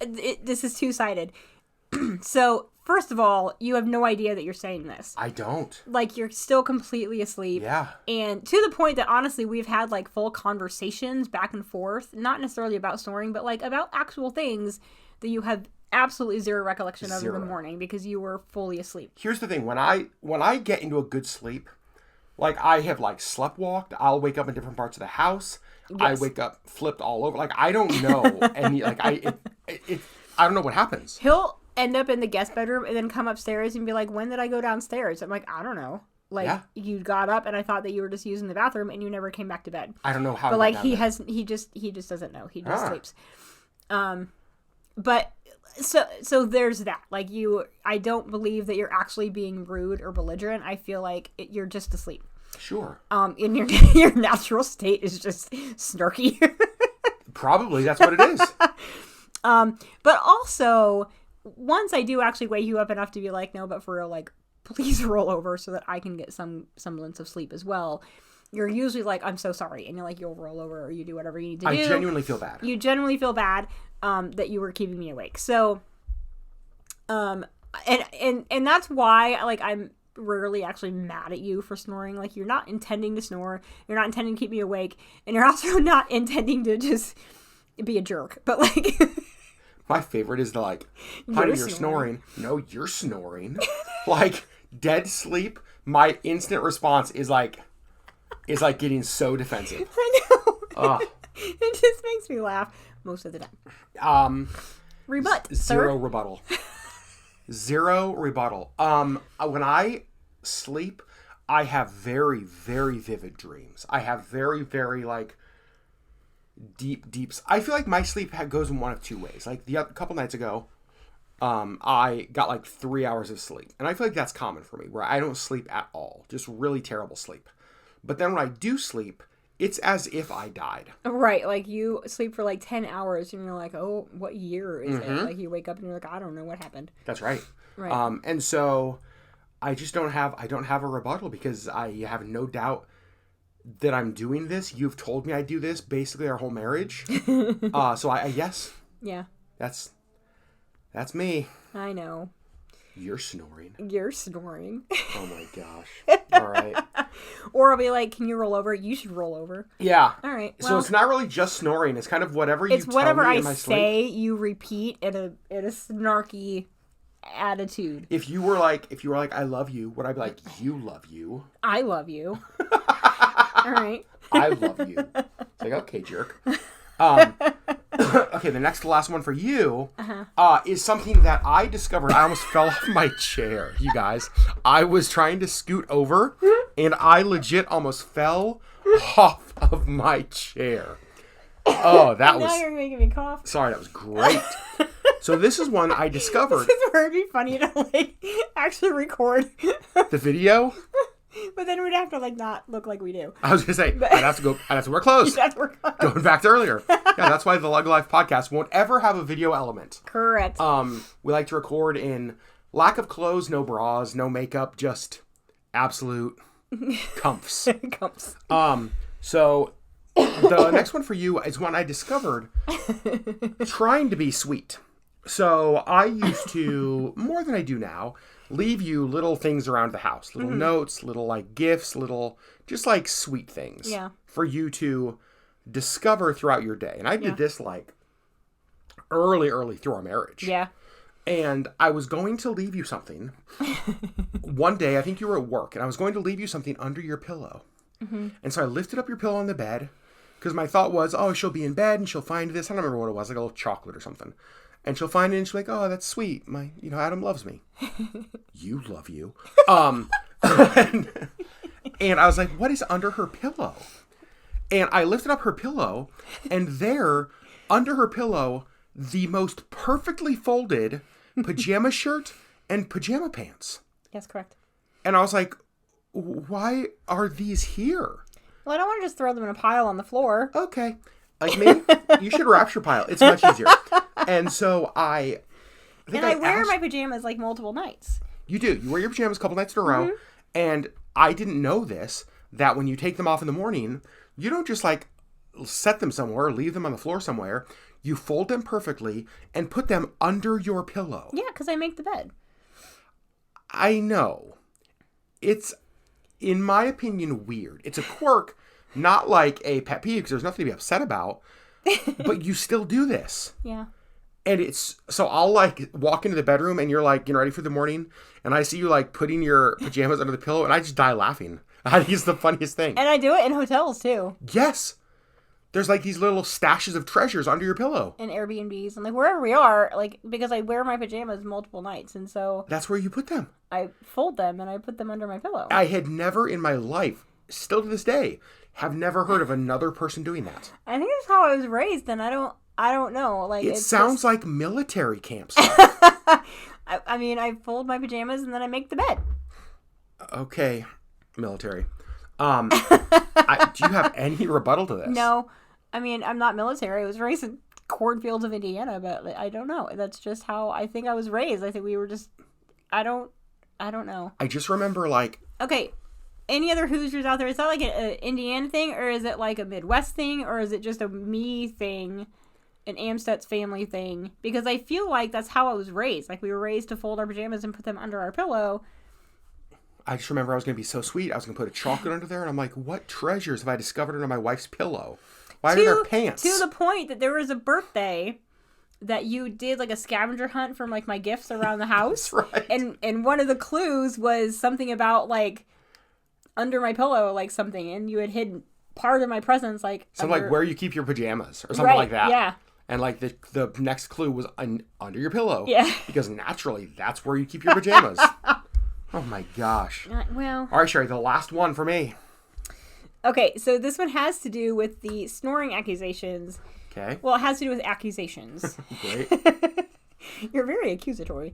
S2: this is two-sided. So, first of all, you have no idea that you're saying this.
S1: I don't.
S2: Like, you're still completely asleep.
S1: Yeah.
S2: And to the point that, honestly, we've had, like, full conversations back and forth, not necessarily about snoring, but, like, about actual things that you have absolutely zero recollection of in the morning because you were fully asleep.
S1: Here's the thing. When I get into a good sleep, like, I have, like, sleepwalked. I'll wake up in different parts of the house. Yes. I wake up flipped all over. Like, I don't know. And, like, I don't know what happens.
S2: He'll end up in the guest bedroom and then come upstairs and be like, when did I go downstairs? I'm like, I don't know. Like, you got up and I thought that you were just using the bathroom and you never came back to bed.
S1: I don't know how.
S2: But like, he just doesn't know. He just sleeps. But so there's that. Like, I don't believe that you're actually being rude or belligerent. I feel like you're just asleep.
S1: Sure.
S2: In your natural state is just snarky.
S1: Probably that's what it is.
S2: But also, once I do actually wake you up enough to be like, no, but for real, like, please roll over so that I can get some semblance of sleep as well. You're usually like, I'm so sorry. And you're like, you'll roll over or you do whatever you need to do.
S1: I genuinely feel bad.
S2: You genuinely feel bad that you were keeping me awake. So, and that's why, like, I'm rarely actually mad at you for snoring. Like, you're not intending to snore. You're not intending to keep me awake. And you're also not intending to just be a jerk. But, like...
S1: My favorite is the, like, honey, you're snoring. No, you're snoring. Like, dead sleep, my instant response is like getting so defensive.
S2: I know. It just makes me laugh most of the time. Rebut,
S1: Zero
S2: sir.
S1: rebuttal. Zero rebuttal. When I sleep, I have very, very vivid dreams. I have very, very, like, deep. I feel like my sleep goes in one of two ways. Like, a couple nights ago, I got like 3 hours of sleep. And I feel like that's common for me, where I don't sleep at all. Just really terrible sleep. But then when I do sleep, it's as if I died.
S2: Right. Like, you sleep for like 10 hours and you're like, oh, what year is it? Like, you wake up and you're like, I don't know what happened.
S1: That's right.
S2: Right.
S1: And so I just don't have a rebuttal because I have no doubt that I'm doing this. You've told me I do this basically our whole marriage. So I yes.
S2: Yeah.
S1: That's me.
S2: I know.
S1: You're snoring.
S2: You're snoring.
S1: Oh my gosh. All right.
S2: Or I'll be like, can you roll over? You should roll over.
S1: Yeah.
S2: All right.
S1: Well, so it's not really just snoring. It's kind of whatever you tell me in my sleep.
S2: It's whatever I say, you repeat in a snarky attitude.
S1: If you were like, I love you, would I be like, you love you?
S2: I love you. All right.
S1: I love you. It's like, okay, jerk. Okay, the next to last one for you is something that I discovered. I almost fell off my chair, you guys. I was trying to scoot over, and I legit almost fell off of my chair. Oh, that was...
S2: Now you're making me cough.
S1: Sorry, that was great. So this is one I discovered.
S2: This is where it'd be funny to, like, actually record
S1: the video.
S2: But then we'd have to, like, not look like we do.
S1: I was going to say, I'd have to wear clothes.
S2: You'd have to wear clothes.
S1: Going back to earlier. Yeah, that's why the LeggLife podcast won't ever have a video element.
S2: Correct.
S1: We like to record in lack of clothes, no bras, no makeup, just absolute comfs.
S2: Comfs.
S1: So the next one for you is one I discovered trying to be sweet. So I used to, more than I do now, leave you little things around the house, little notes, little like gifts, little just like sweet things for you to discover throughout your day. And I did this like early through our marriage.
S2: Yeah.
S1: And I was going to leave you something. One day, I think you were at work, and I was going to leave you something under your pillow. And so I lifted up your pillow on the bed because my thought was, oh, she'll be in bed and she'll find this. I don't remember what it was, like a little chocolate or something. And she'll find it and she'll be like, oh, that's sweet. Adam loves me. You love you. And I was like, what is under her pillow? And I lifted up her pillow, and there, under her pillow, the most perfectly folded pajama shirt and pajama pants.
S2: Yes, correct.
S1: And I was like, why are these here?
S2: Well, I don't want to just throw them in a pile on the floor.
S1: Okay. Like, maybe you should rapture pile. It's much easier. And so I
S2: wear my pajamas like multiple nights.
S1: You do. You wear your pajamas a couple nights in a row. And I didn't know this, that when you take them off in the morning, you don't just like set them somewhere, leave them on the floor somewhere. You fold them perfectly and put them under your pillow.
S2: Yeah, because I make the bed.
S1: I know. It's, in my opinion, weird. It's a quirk, not like a pet peeve, because there's nothing to be upset about. But you still do this.
S2: Yeah.
S1: And it's, so I'll like walk into the bedroom and you're like getting ready for the morning, and I see you like putting your pajamas under the pillow, and I just die laughing. I think it's the funniest thing.
S2: And I do it in hotels too.
S1: Yes. There's like these little stashes of treasures under your pillow.
S2: And Airbnbs and like wherever we are, like, because I wear my pajamas multiple nights, and so
S1: that's where you put them.
S2: I fold them and I put them under my pillow.
S1: I had never in my life, still to this day, have never heard of another person doing that.
S2: I think that's how I was raised, and I don't know. Like,
S1: it sounds like military camp stuff.
S2: I mean, I fold my pajamas and then I make the bed.
S1: Okay, military. Do you have any rebuttal to this?
S2: No. I mean, I'm not military. I was raised in cornfields of Indiana, but I don't know. That's just how I think I was raised. I think we were just, I don't know.
S1: I just remember like...
S2: Okay, any other Hoosiers out there? Is that like an Indiana thing, or is it like a Midwest thing, or is it just a me thing, an Amstutz family thing? Because I feel like that's how I was raised. Like, we were raised to fold our pajamas and put them under our pillow.
S1: I just remember I was going to be so sweet. I was going to put a chocolate under there, and I'm like, what treasures have I discovered under my wife's pillow? Why are there pants?
S2: To the point that there was a birthday that you did like a scavenger hunt from like my gifts around the house.
S1: That's right.
S2: And one of the clues was something about like under my pillow, like something, and you had hidden part of my presents, like
S1: like where you keep your pajamas or something like that.
S2: Yeah.
S1: And like the next clue was under your pillow.
S2: Yeah.
S1: Because naturally that's where you keep your pajamas. Oh my gosh.
S2: Well.
S1: All right, Sherry, the last one for me.
S2: Okay, so this one has to do with the snoring accusations.
S1: Okay.
S2: Well, it has to do with accusations.
S1: Great.
S2: You're very accusatory.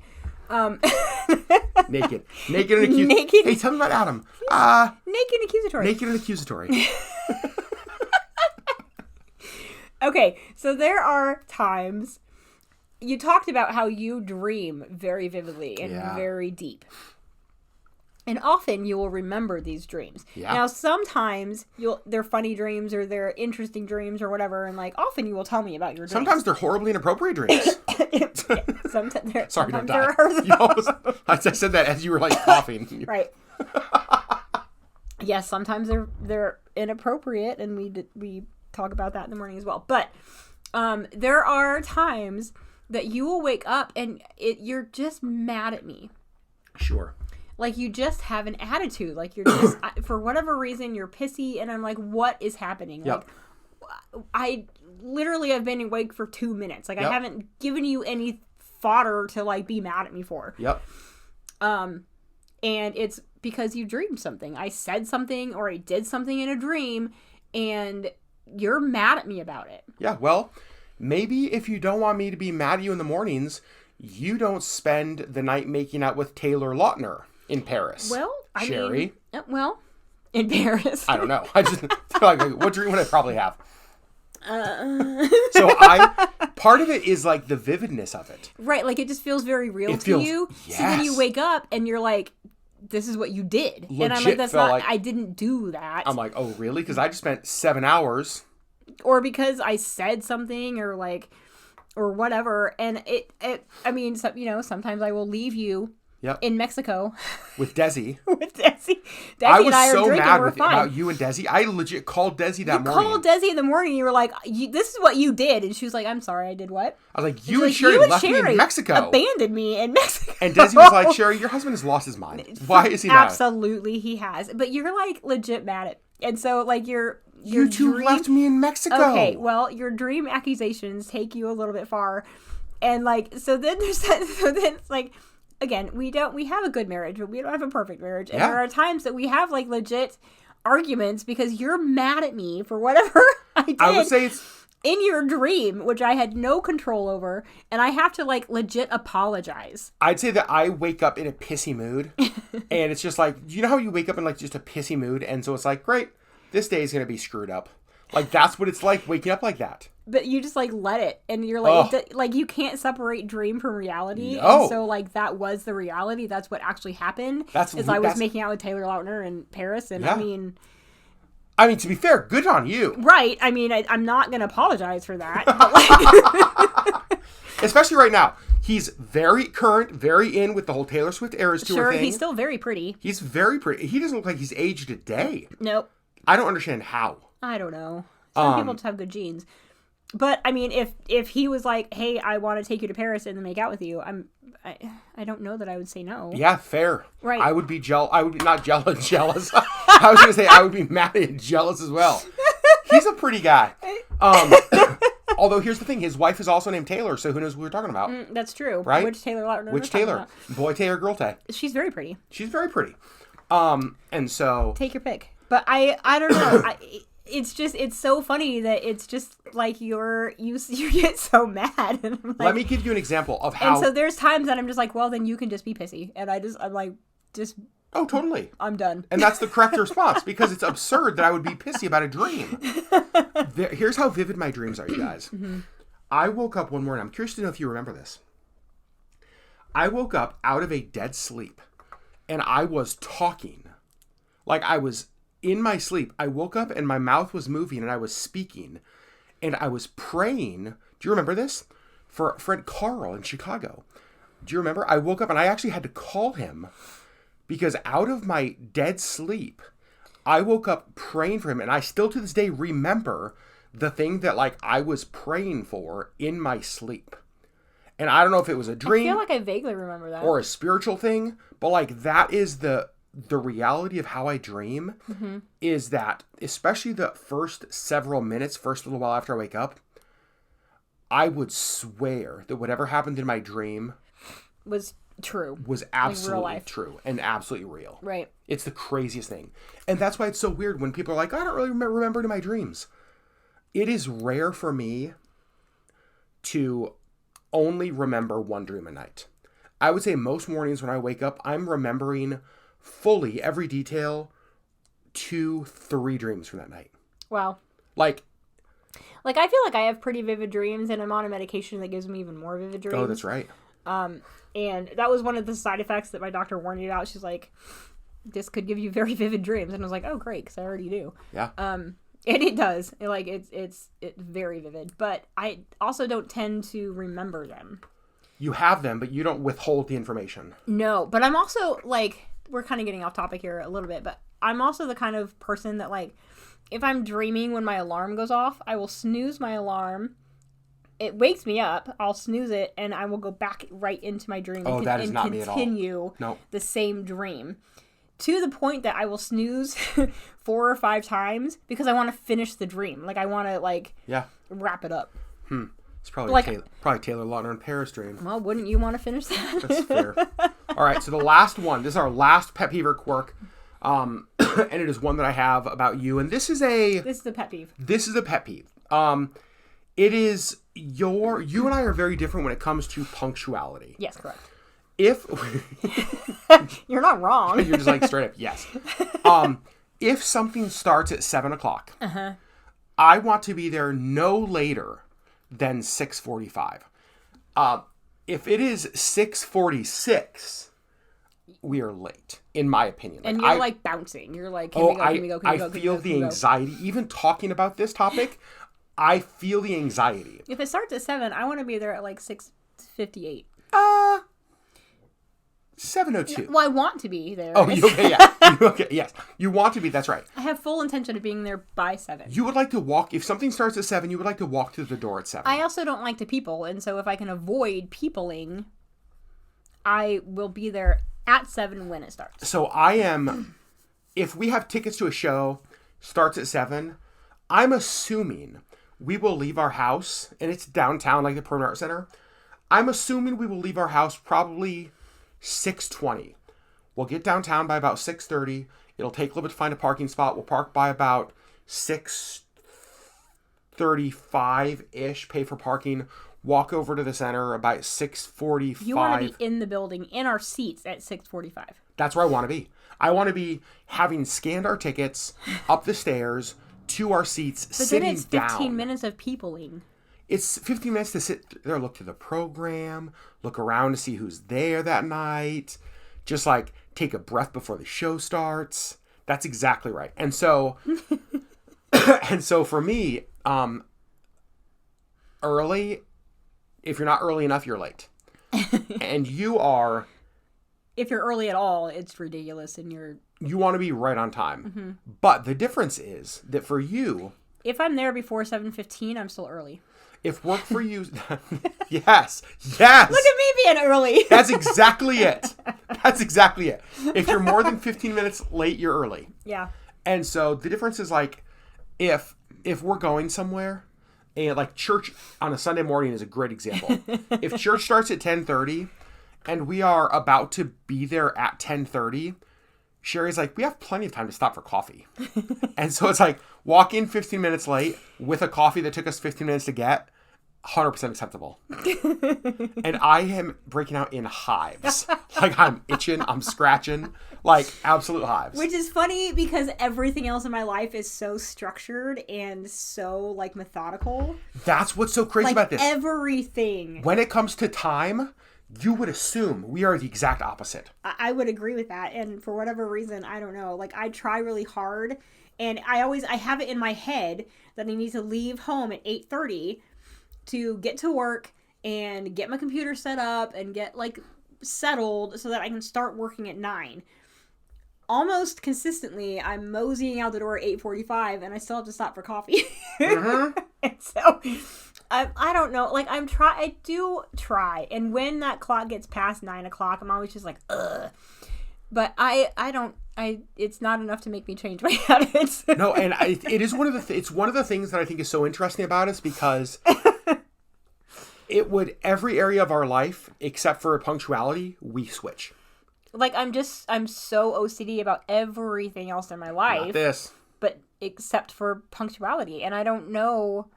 S1: Naked and accusatory.
S2: Naked.
S1: Hey, tell me about Adam.
S2: Naked and accusatory.
S1: Naked and accusatory.
S2: Okay, so there are times you talked about how you dream very vividly and very deep. And often you will remember these dreams. Yeah. Now, sometimes they're funny dreams or they're interesting dreams or whatever. And like often you will tell me about your dreams.
S1: Sometimes they're horribly inappropriate dreams. Sorry, don't die. I said that as you were like coughing.
S2: Right. Yes, sometimes they're inappropriate, and we talk about that in the morning as well. But there are times that you will wake up and you're just mad at me.
S1: Sure.
S2: Like, you just have an attitude. Like, you're just, for whatever reason, you're pissy. And I'm like, what is happening?
S1: Yep.
S2: Like, I literally have been awake for 2 minutes. Like, I haven't given you any fodder to, like, be mad at me for.
S1: Yep.
S2: And it's because you dreamed something. I said something or I did something in a dream, and you're mad at me about it.
S1: Yeah, well, maybe if you don't want me to be mad at you in the mornings, you don't spend the night making out with Taylor Lautner in Paris.
S2: Well,
S1: Sherry.
S2: In Paris.
S1: I don't know. I just like, what dream would I probably have? Part of it is like the vividness of it.
S2: Right, like it just feels very real to you. Yes. So then you wake up and you're like, this is what you did.
S1: Legit,
S2: and I'm like, that's not, I didn't do that.
S1: I'm like, oh, really? Because I just spent 7 hours.
S2: Or because I said something or like, or whatever. And I mean, sometimes I will leave you in Mexico.
S1: With Desi.
S2: With Desi.
S1: I was so mad about you and Desi. I legit called Desi that morning.
S2: You called Desi in the morning and you were like, this is what you did. And she was like, I'm sorry, I did what?
S1: I was like, you and Sherry left me in Mexico.
S2: Abandoned me in Mexico.
S1: And Desi was like, Sherry, your husband has lost his mind. Why is he not?
S2: Absolutely, he has. But you're like legit mad at. And so like you
S1: two left me in Mexico.
S2: Okay, well, your dream accusations take you a little bit far. And like, so then it's like, again, we have a good marriage, but we don't have a perfect marriage. And there are times that we have like legit arguments because you're mad at me for whatever I did.
S1: I would say it's
S2: in your dream, which I had no control over, and I have to like legit apologize.
S1: I'd say that I wake up in a pissy mood, and it's just like, you know how you wake up in like just a pissy mood, and so it's like, great, this day is going to be screwed up. Like, that's what it's like waking up like that.
S2: But you just, like, let it. And you're like, like, you can't separate dream from reality.
S1: No.
S2: And so, like, that was the reality. That's what actually happened. I was making out with Taylor Lautner in Paris. And, I mean,
S1: to be fair, good on you.
S2: Right. I mean, I'm not going to apologize for that. But like...
S1: Especially right now. He's very current, very in with the whole Taylor Swift Eras Tour thing.
S2: Sure, he's still very pretty.
S1: He's very pretty. He doesn't look like he's aged a day.
S2: Nope.
S1: I don't understand how.
S2: I don't know. Some people just have good genes. But I mean, if he was like, "Hey, I want to take you to Paris and then make out with you," I don't know that I would say no.
S1: Yeah, fair.
S2: Right.
S1: I would be I would be not jealous. I was going to say I would be mad and jealous as well. He's a pretty guy. Although here's the thing, his wife is also named Taylor, so who knows what we're talking about?
S2: That's true.
S1: Right?
S2: Which Taylor Lautner?
S1: Which Taylor? Boy Taylor, girl Tay.
S2: She's very pretty.
S1: She's very pretty. And so
S2: take your pick. But I don't know. It's so funny that it's just like you get so mad. And I'm like,
S1: let me give you an example of how.
S2: And so there's times that I'm just like, well, then you can just be pissy, and I'm like,
S1: oh, totally.
S2: I'm done.
S1: And that's the correct response because it's absurd that I would be pissy about a dream. Here's how vivid my dreams are, you guys. Mm-hmm. I woke up one morning. I'm curious to know if you remember this. I woke up out of a dead sleep, and I was talking. Like I was in my sleep. I woke up and my mouth was moving and I was speaking. And I was praying. Do you remember this? For a friend Carl in Chicago. Do you remember? I woke up and I actually had to call him because out of my dead sleep, I woke up praying for him. And I still to this day remember the thing that like I was praying for in my sleep. And I don't know if it was a dream.
S2: I feel like I vaguely remember that.
S1: Or a spiritual thing. But like that is the reality of how I dream is that, especially the first several minutes, first little while after I wake up, I would swear that whatever happened in my dream
S2: was true.
S1: Was absolutely true and absolutely real.
S2: Right.
S1: It's the craziest thing. And that's why it's so weird when people are like, I don't really remember my dreams. It is rare for me to only remember one dream a night. I would say most mornings when I wake up, I'm remembering fully every detail 2-3 dreams from that night.
S2: Wow.
S1: Like
S2: I feel like I have pretty vivid dreams and I'm on a medication that gives me even more vivid dreams.
S1: Oh, that's right.
S2: And that was one of the side effects that my doctor warned me about. She's like, this could give you very vivid dreams. And I was like, oh, great, because I already do.
S1: Yeah.
S2: And it does. It's very vivid. But I also don't tend to remember them.
S1: You have them, but you don't withhold the information.
S2: No, but I'm also, like, we're kind of getting off topic here a little bit, but I'm also the kind of person that, like, if I'm dreaming when my alarm goes off, I will snooze my alarm. It wakes me up. I'll snooze it, and I will go back right into my dream
S1: that is not me at all.
S2: Continue the same dream. To the point that I will snooze 4 or 5 times because I want to finish the dream. Like, I want to, like, wrap it up.
S1: It's probably Taylor Lautner and Paris dream.
S2: Well, wouldn't you want to finish that?
S1: That's fair. All right, so the last one. This is our last pet peeve or quirk. And it is one that I have about you. And this is a
S2: pet peeve.
S1: This is a pet peeve. It is you and I are very different when it comes to punctuality.
S2: Yes, correct.
S1: If
S2: you're not wrong.
S1: You're just like straight up, yes. If something starts at 7:00, I want to be there no later than 6:45. If it is 6:46, we are late, in my opinion.
S2: And you're like bouncing. You're like, can we go?
S1: I feel the anxiety. Even talking about this topic, I feel the anxiety.
S2: If it starts at 7, I want to be there at like 6:58.
S1: 7:02.
S2: Well, I want to be there.
S1: Oh, okay, yeah. Okay, yes. You want to be, that's right.
S2: I have full intention of being there by 7.
S1: You would like to walk, if something starts at 7, you would like to walk to the door at 7.
S2: I also don't like to people, and so if I can avoid peopling, I will be there at 7 when it starts.
S1: So if we have tickets to a show, starts at 7, I'm assuming we will leave our house, and it's downtown, like the Permanent Art Center. I'm assuming we will leave our house probably 6:20. We'll get downtown by about 6:30. It'll take a little bit to find a parking spot. We'll park by about 6:35-ish, pay for parking, walk over to the center about 6:45.
S2: You want to be in the building, in our seats at 6:45.
S1: That's where I want to be. I want to be having scanned our tickets, up the stairs, to our seats, sitting down.
S2: But then it's 15 minutes of peopling.
S1: It's 15 minutes to sit there, look through the program, look around to see who's there that night, just like take a breath before the show starts. That's exactly right. And so, for me, early, if you're not early enough, you're late. And you are...
S2: If you're early at all, it's ridiculous and
S1: you want to be right on time. Mm-hmm. But the difference is that for you...
S2: If I'm there before 7:15, I'm still early.
S1: If work for you... Yes. Look at
S2: me being early.
S1: That's exactly it. If you're more than 15 minutes late, you're early.
S2: Yeah.
S1: And so the difference is like, if we're going somewhere, and like church on a Sunday morning is a great example. If church starts at 10:30 and we are about to be there at 10:30, Sherry's like, we have plenty of time to stop for coffee. And so it's like, walk in 15 minutes late with a coffee that took us 15 minutes to get, 100% acceptable. And I am breaking out in hives. Like, I'm itching, I'm scratching, like absolute hives.
S2: Which is funny because everything else in my life is so structured and so, like, methodical.
S1: That's what's so crazy about this.
S2: Everything.
S1: When it comes to time... You would assume we are the exact opposite.
S2: I would agree with that. And for whatever reason, I don't know. Like, I try really hard. And I have it in my head that I need to leave home at 8:30 to get to work and get my computer set up and get, like, settled so that I can start working at 9. Almost consistently, I'm moseying out the door at 8:45 and I still have to stop for coffee. Mm-hmm. And so... I don't know. Like, I do try. And when that clock gets past 9 o'clock, I'm always just like, ugh. But it's not enough to make me change my habits.
S1: No, and it is it's one of the things that I think is so interesting about us because every area of our life, except for punctuality, we switch.
S2: Like, I'm so OCD about everything else in my life.
S1: Not this.
S2: But except for punctuality. And I don't know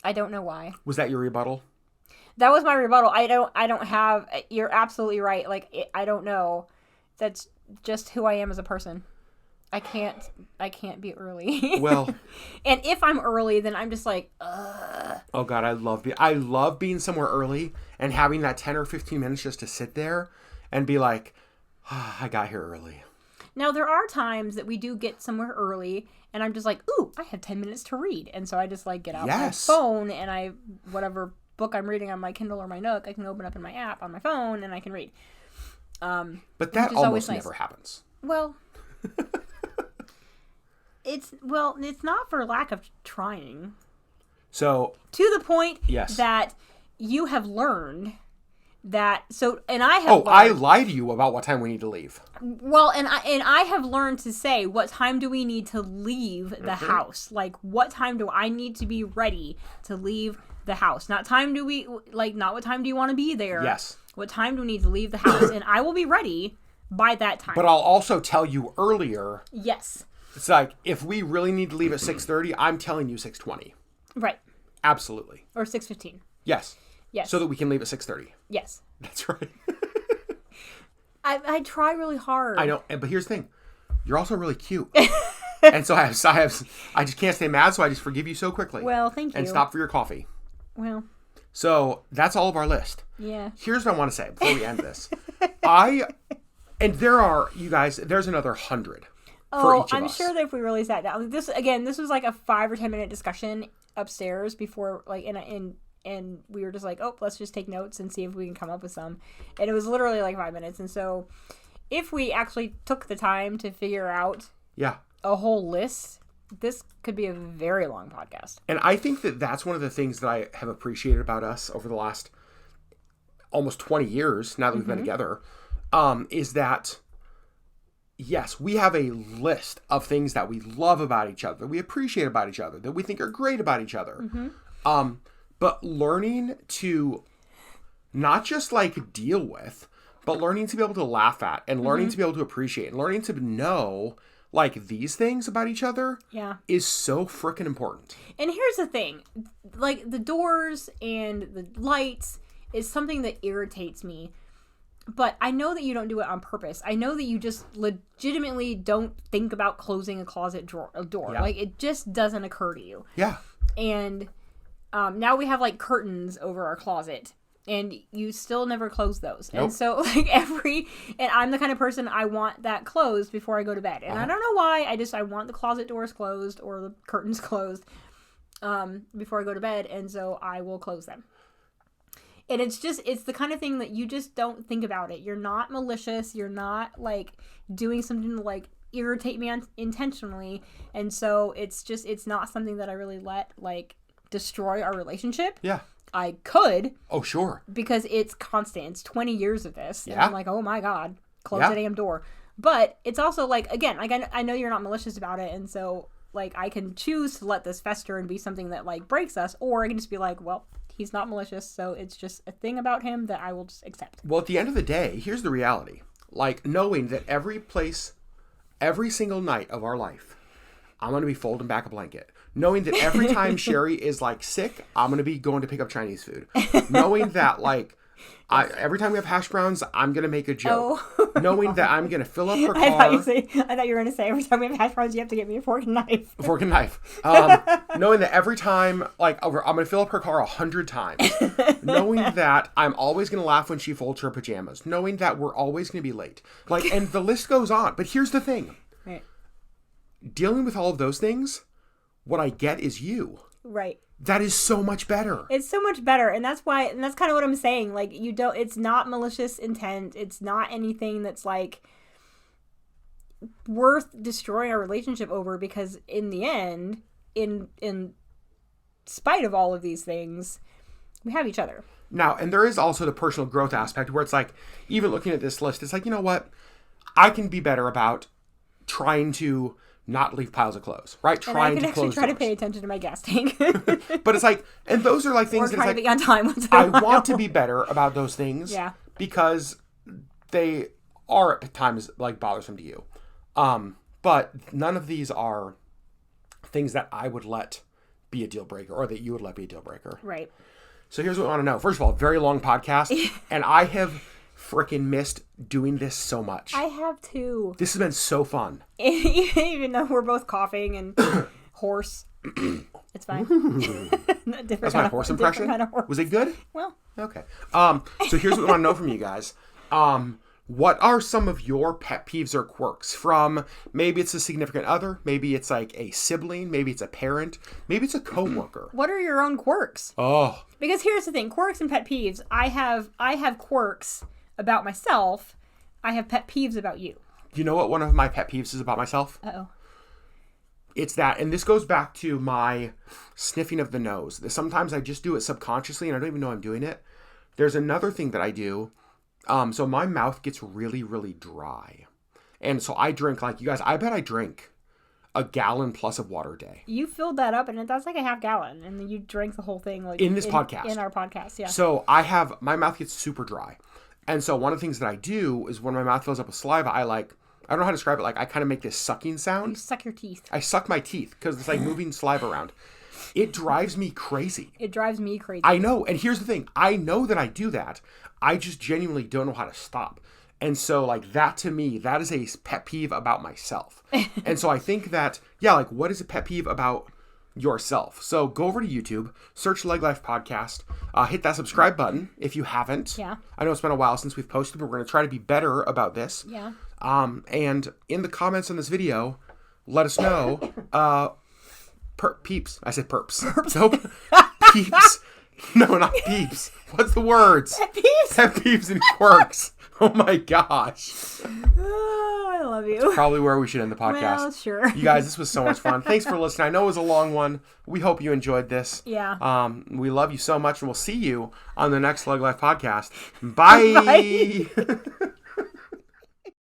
S2: why.
S1: Was that your rebuttal?
S2: That was my rebuttal. I don't have... You're absolutely right. Like, I don't know. That's just who I am as a person. I can't be early.
S1: Well...
S2: And if I'm early, then I'm just like, ugh.
S1: Oh, God, I love being somewhere early and having that 10 or 15 minutes just to sit there and be like, oh, I got here early.
S2: Now, there are times that we do get somewhere early, and I'm just like, ooh, I have 10 minutes to read. And so I just, like, get out my phone, and whatever book I'm reading on my Kindle or my Nook, I can open up in my app on my phone, and I can read.
S1: But that almost never happens.
S2: Well, it's not for lack of trying.
S1: So
S2: to the point that you have learned that. So, and I have.
S1: I lie to you about what time we need to leave.
S2: Well, and I have learned to say, what time do we need to leave the house? Like, what time do I need to be ready to leave the house? Not what time do you want to be there?
S1: Yes.
S2: What time do we need to leave the house? And I will be ready by that time.
S1: But I'll also tell you earlier.
S2: Yes.
S1: It's like, if we really need to leave at 6:30, I'm telling you 6:20.
S2: Right.
S1: Absolutely.
S2: Or 6:15.
S1: Yes.
S2: Yes.
S1: So that we can leave at 6:30.
S2: Yes.
S1: That's right.
S2: I try really hard.
S1: I know, but here's the thing. You're also really cute. And so I just can't stay mad, so I just forgive you so quickly.
S2: Well, thank you.
S1: And stop for your coffee.
S2: Well.
S1: So that's all of our list.
S2: Yeah.
S1: Here's what I want to say before we end this. And there's another 100 for each of
S2: I'm
S1: us.
S2: sure that if we really sat down, this was like a 5 or 10 minute discussion upstairs before, like, and we were just like, oh, let's just take notes and see if we can come up with some. And it was literally like 5 minutes. And so if we actually took the time to figure out a whole list, this could be a very long podcast.
S1: And I think that that's one of the things that I have appreciated about us over the last almost 20 years, now that we've been together, is that, yes, we have a list of things that we love about each other, that we appreciate about each other, that we think are great about each other. But learning to not just, like, deal with, but learning to be able to laugh at, and learning to be able to appreciate, and learning to know, like, these things about each other is so freaking important.
S2: And here's the thing. Like, the doors and the lights is something that irritates me. But I know that you don't do it on purpose. I know that you just legitimately don't think about closing a closet door. Yeah. Like, it just doesn't occur to you.
S1: Yeah.
S2: And now we have, like, curtains over our closet. And you still never close those. Nope. And so, like, and I'm the kind of person, I want that closed before I go to bed. And I don't know why, I want the closet doors closed or the curtains closed before I go to bed. And so I will close them. And it's the kind of thing that you just don't think about it. You're not malicious. You're not, like, doing something to, like, irritate me intentionally. And so it's not something that I really let, like, destroy our relationship.
S1: Yeah.
S2: I could.
S1: Oh, sure.
S2: Because it's constant. It's 20 years of this.
S1: Yeah.
S2: And I'm like, oh my God, close the damn door. But it's also like, again, like, I know you're not malicious about it. And so, like, I can choose to let this fester and be something that, like, breaks us. Or I can just be like, well, he's not malicious. So it's just a thing about him that I will just accept.
S1: Well, at the end of the day, here's the reality. Like, knowing that every single night of our life, I'm going to be folding back a blanket. Knowing that every time Sherry is, like, sick, I'm going to be going to pick up Chinese food. Knowing that, like, every time we have hash browns, I'm going to make a joke. Oh. Knowing that I'm going to fill up her car.
S2: I thought you were going to say every time we have hash browns, you have to get me a fork and knife.
S1: A fork and knife. Knowing that every time, like, I'm going to fill up her car 100 times. Knowing that I'm always going to laugh when she folds her pajamas. Knowing that we're always going to be late. Like, and the list goes on. But here's the thing.
S2: Right.
S1: Dealing with all of those things, what I get is you.
S2: Right.
S1: That is so much better.
S2: It's so much better. And that's kind of what I'm saying. Like, it's not malicious intent. It's not anything that's, like, worth destroying our relationship over, because in the end, in spite of all of these things, we have each other.
S1: Now, and there is also the personal growth aspect where it's like, even looking at this list, it's like, you know what? I can be better about trying to not leave piles of clothes, right?
S2: Trying to close doors. To pay attention to my gas tank.
S1: But it's like, and those are like things
S2: that
S1: it's like,
S2: to be on time once in
S1: I
S2: a while.
S1: want to be better about those things.
S2: Yeah.
S1: Because they are at times, like, bothersome to you. But none of these are things that I would let be a deal breaker, or that you would let be a deal breaker.
S2: Right. So
S1: here's what I want to know. First of all, very long podcast, and I have freaking missed doing this so much.
S2: I have too.
S1: This has been so fun.
S2: Even though we're both coughing and hoarse. It's fine.
S1: That's my horse impression?
S2: Kind of horse.
S1: Was it good?
S2: Well.
S1: Okay. So here's what we want to know from you guys. what are some of your pet peeves or quirks from maybe it's a significant other, maybe it's like a sibling, maybe it's a parent, maybe it's a coworker.
S2: What are your own quirks?
S1: Oh.
S2: Because here's the thing, quirks and pet peeves. I have quirks about myself. I have pet peeves about you.
S1: You know what one of my pet peeves is about myself?
S2: Uh-oh.
S1: It's that, and this goes back to my sniffing of the nose. Sometimes I just do it subconsciously and I don't even know I'm doing it. There's another thing that I do. So my mouth gets really, really dry. And so I drink, like, you guys, I bet I drink a gallon plus of water a day.
S2: You filled that up, and that's like a half gallon, and then you drank the whole thing, like
S1: in this podcast.
S2: In our podcast, yeah.
S1: So my mouth gets super dry. And so one of the things that I do is when my mouth fills up with saliva, I don't know how to describe it. Like, I kind of make this sucking sound.
S2: You suck your teeth.
S1: I suck my teeth because it's like moving saliva around. It drives me crazy.
S2: It drives me crazy.
S1: I know. And here's the thing. I know that I do that. I just genuinely don't know how to stop. And so, like, that to me, that is a pet peeve about myself. And so I think that, yeah, like, what is a pet peeve about yourself? So go over to YouTube, search LeggLife Podcast, hit that subscribe button if you haven't.
S2: Yeah.
S1: I know it's been a while since we've posted, but we're going to try to be better about this.
S2: Yeah.
S1: And in the comments on this video, let us know, peeps. I said perps. Nope. Peeps. No, not peeps. What's the words?
S2: Pet peeves?
S1: Pet peeves and quirks. Oh my gosh.
S2: Oh, I love you.
S1: That's probably where we should end the podcast.
S2: Well, sure.
S1: You guys, this was so much fun. Thanks for listening. I know it was a long one. We hope you enjoyed this.
S2: Yeah.
S1: We love you so much, and we'll see you on the next LeggLife podcast. Bye.
S2: Bye.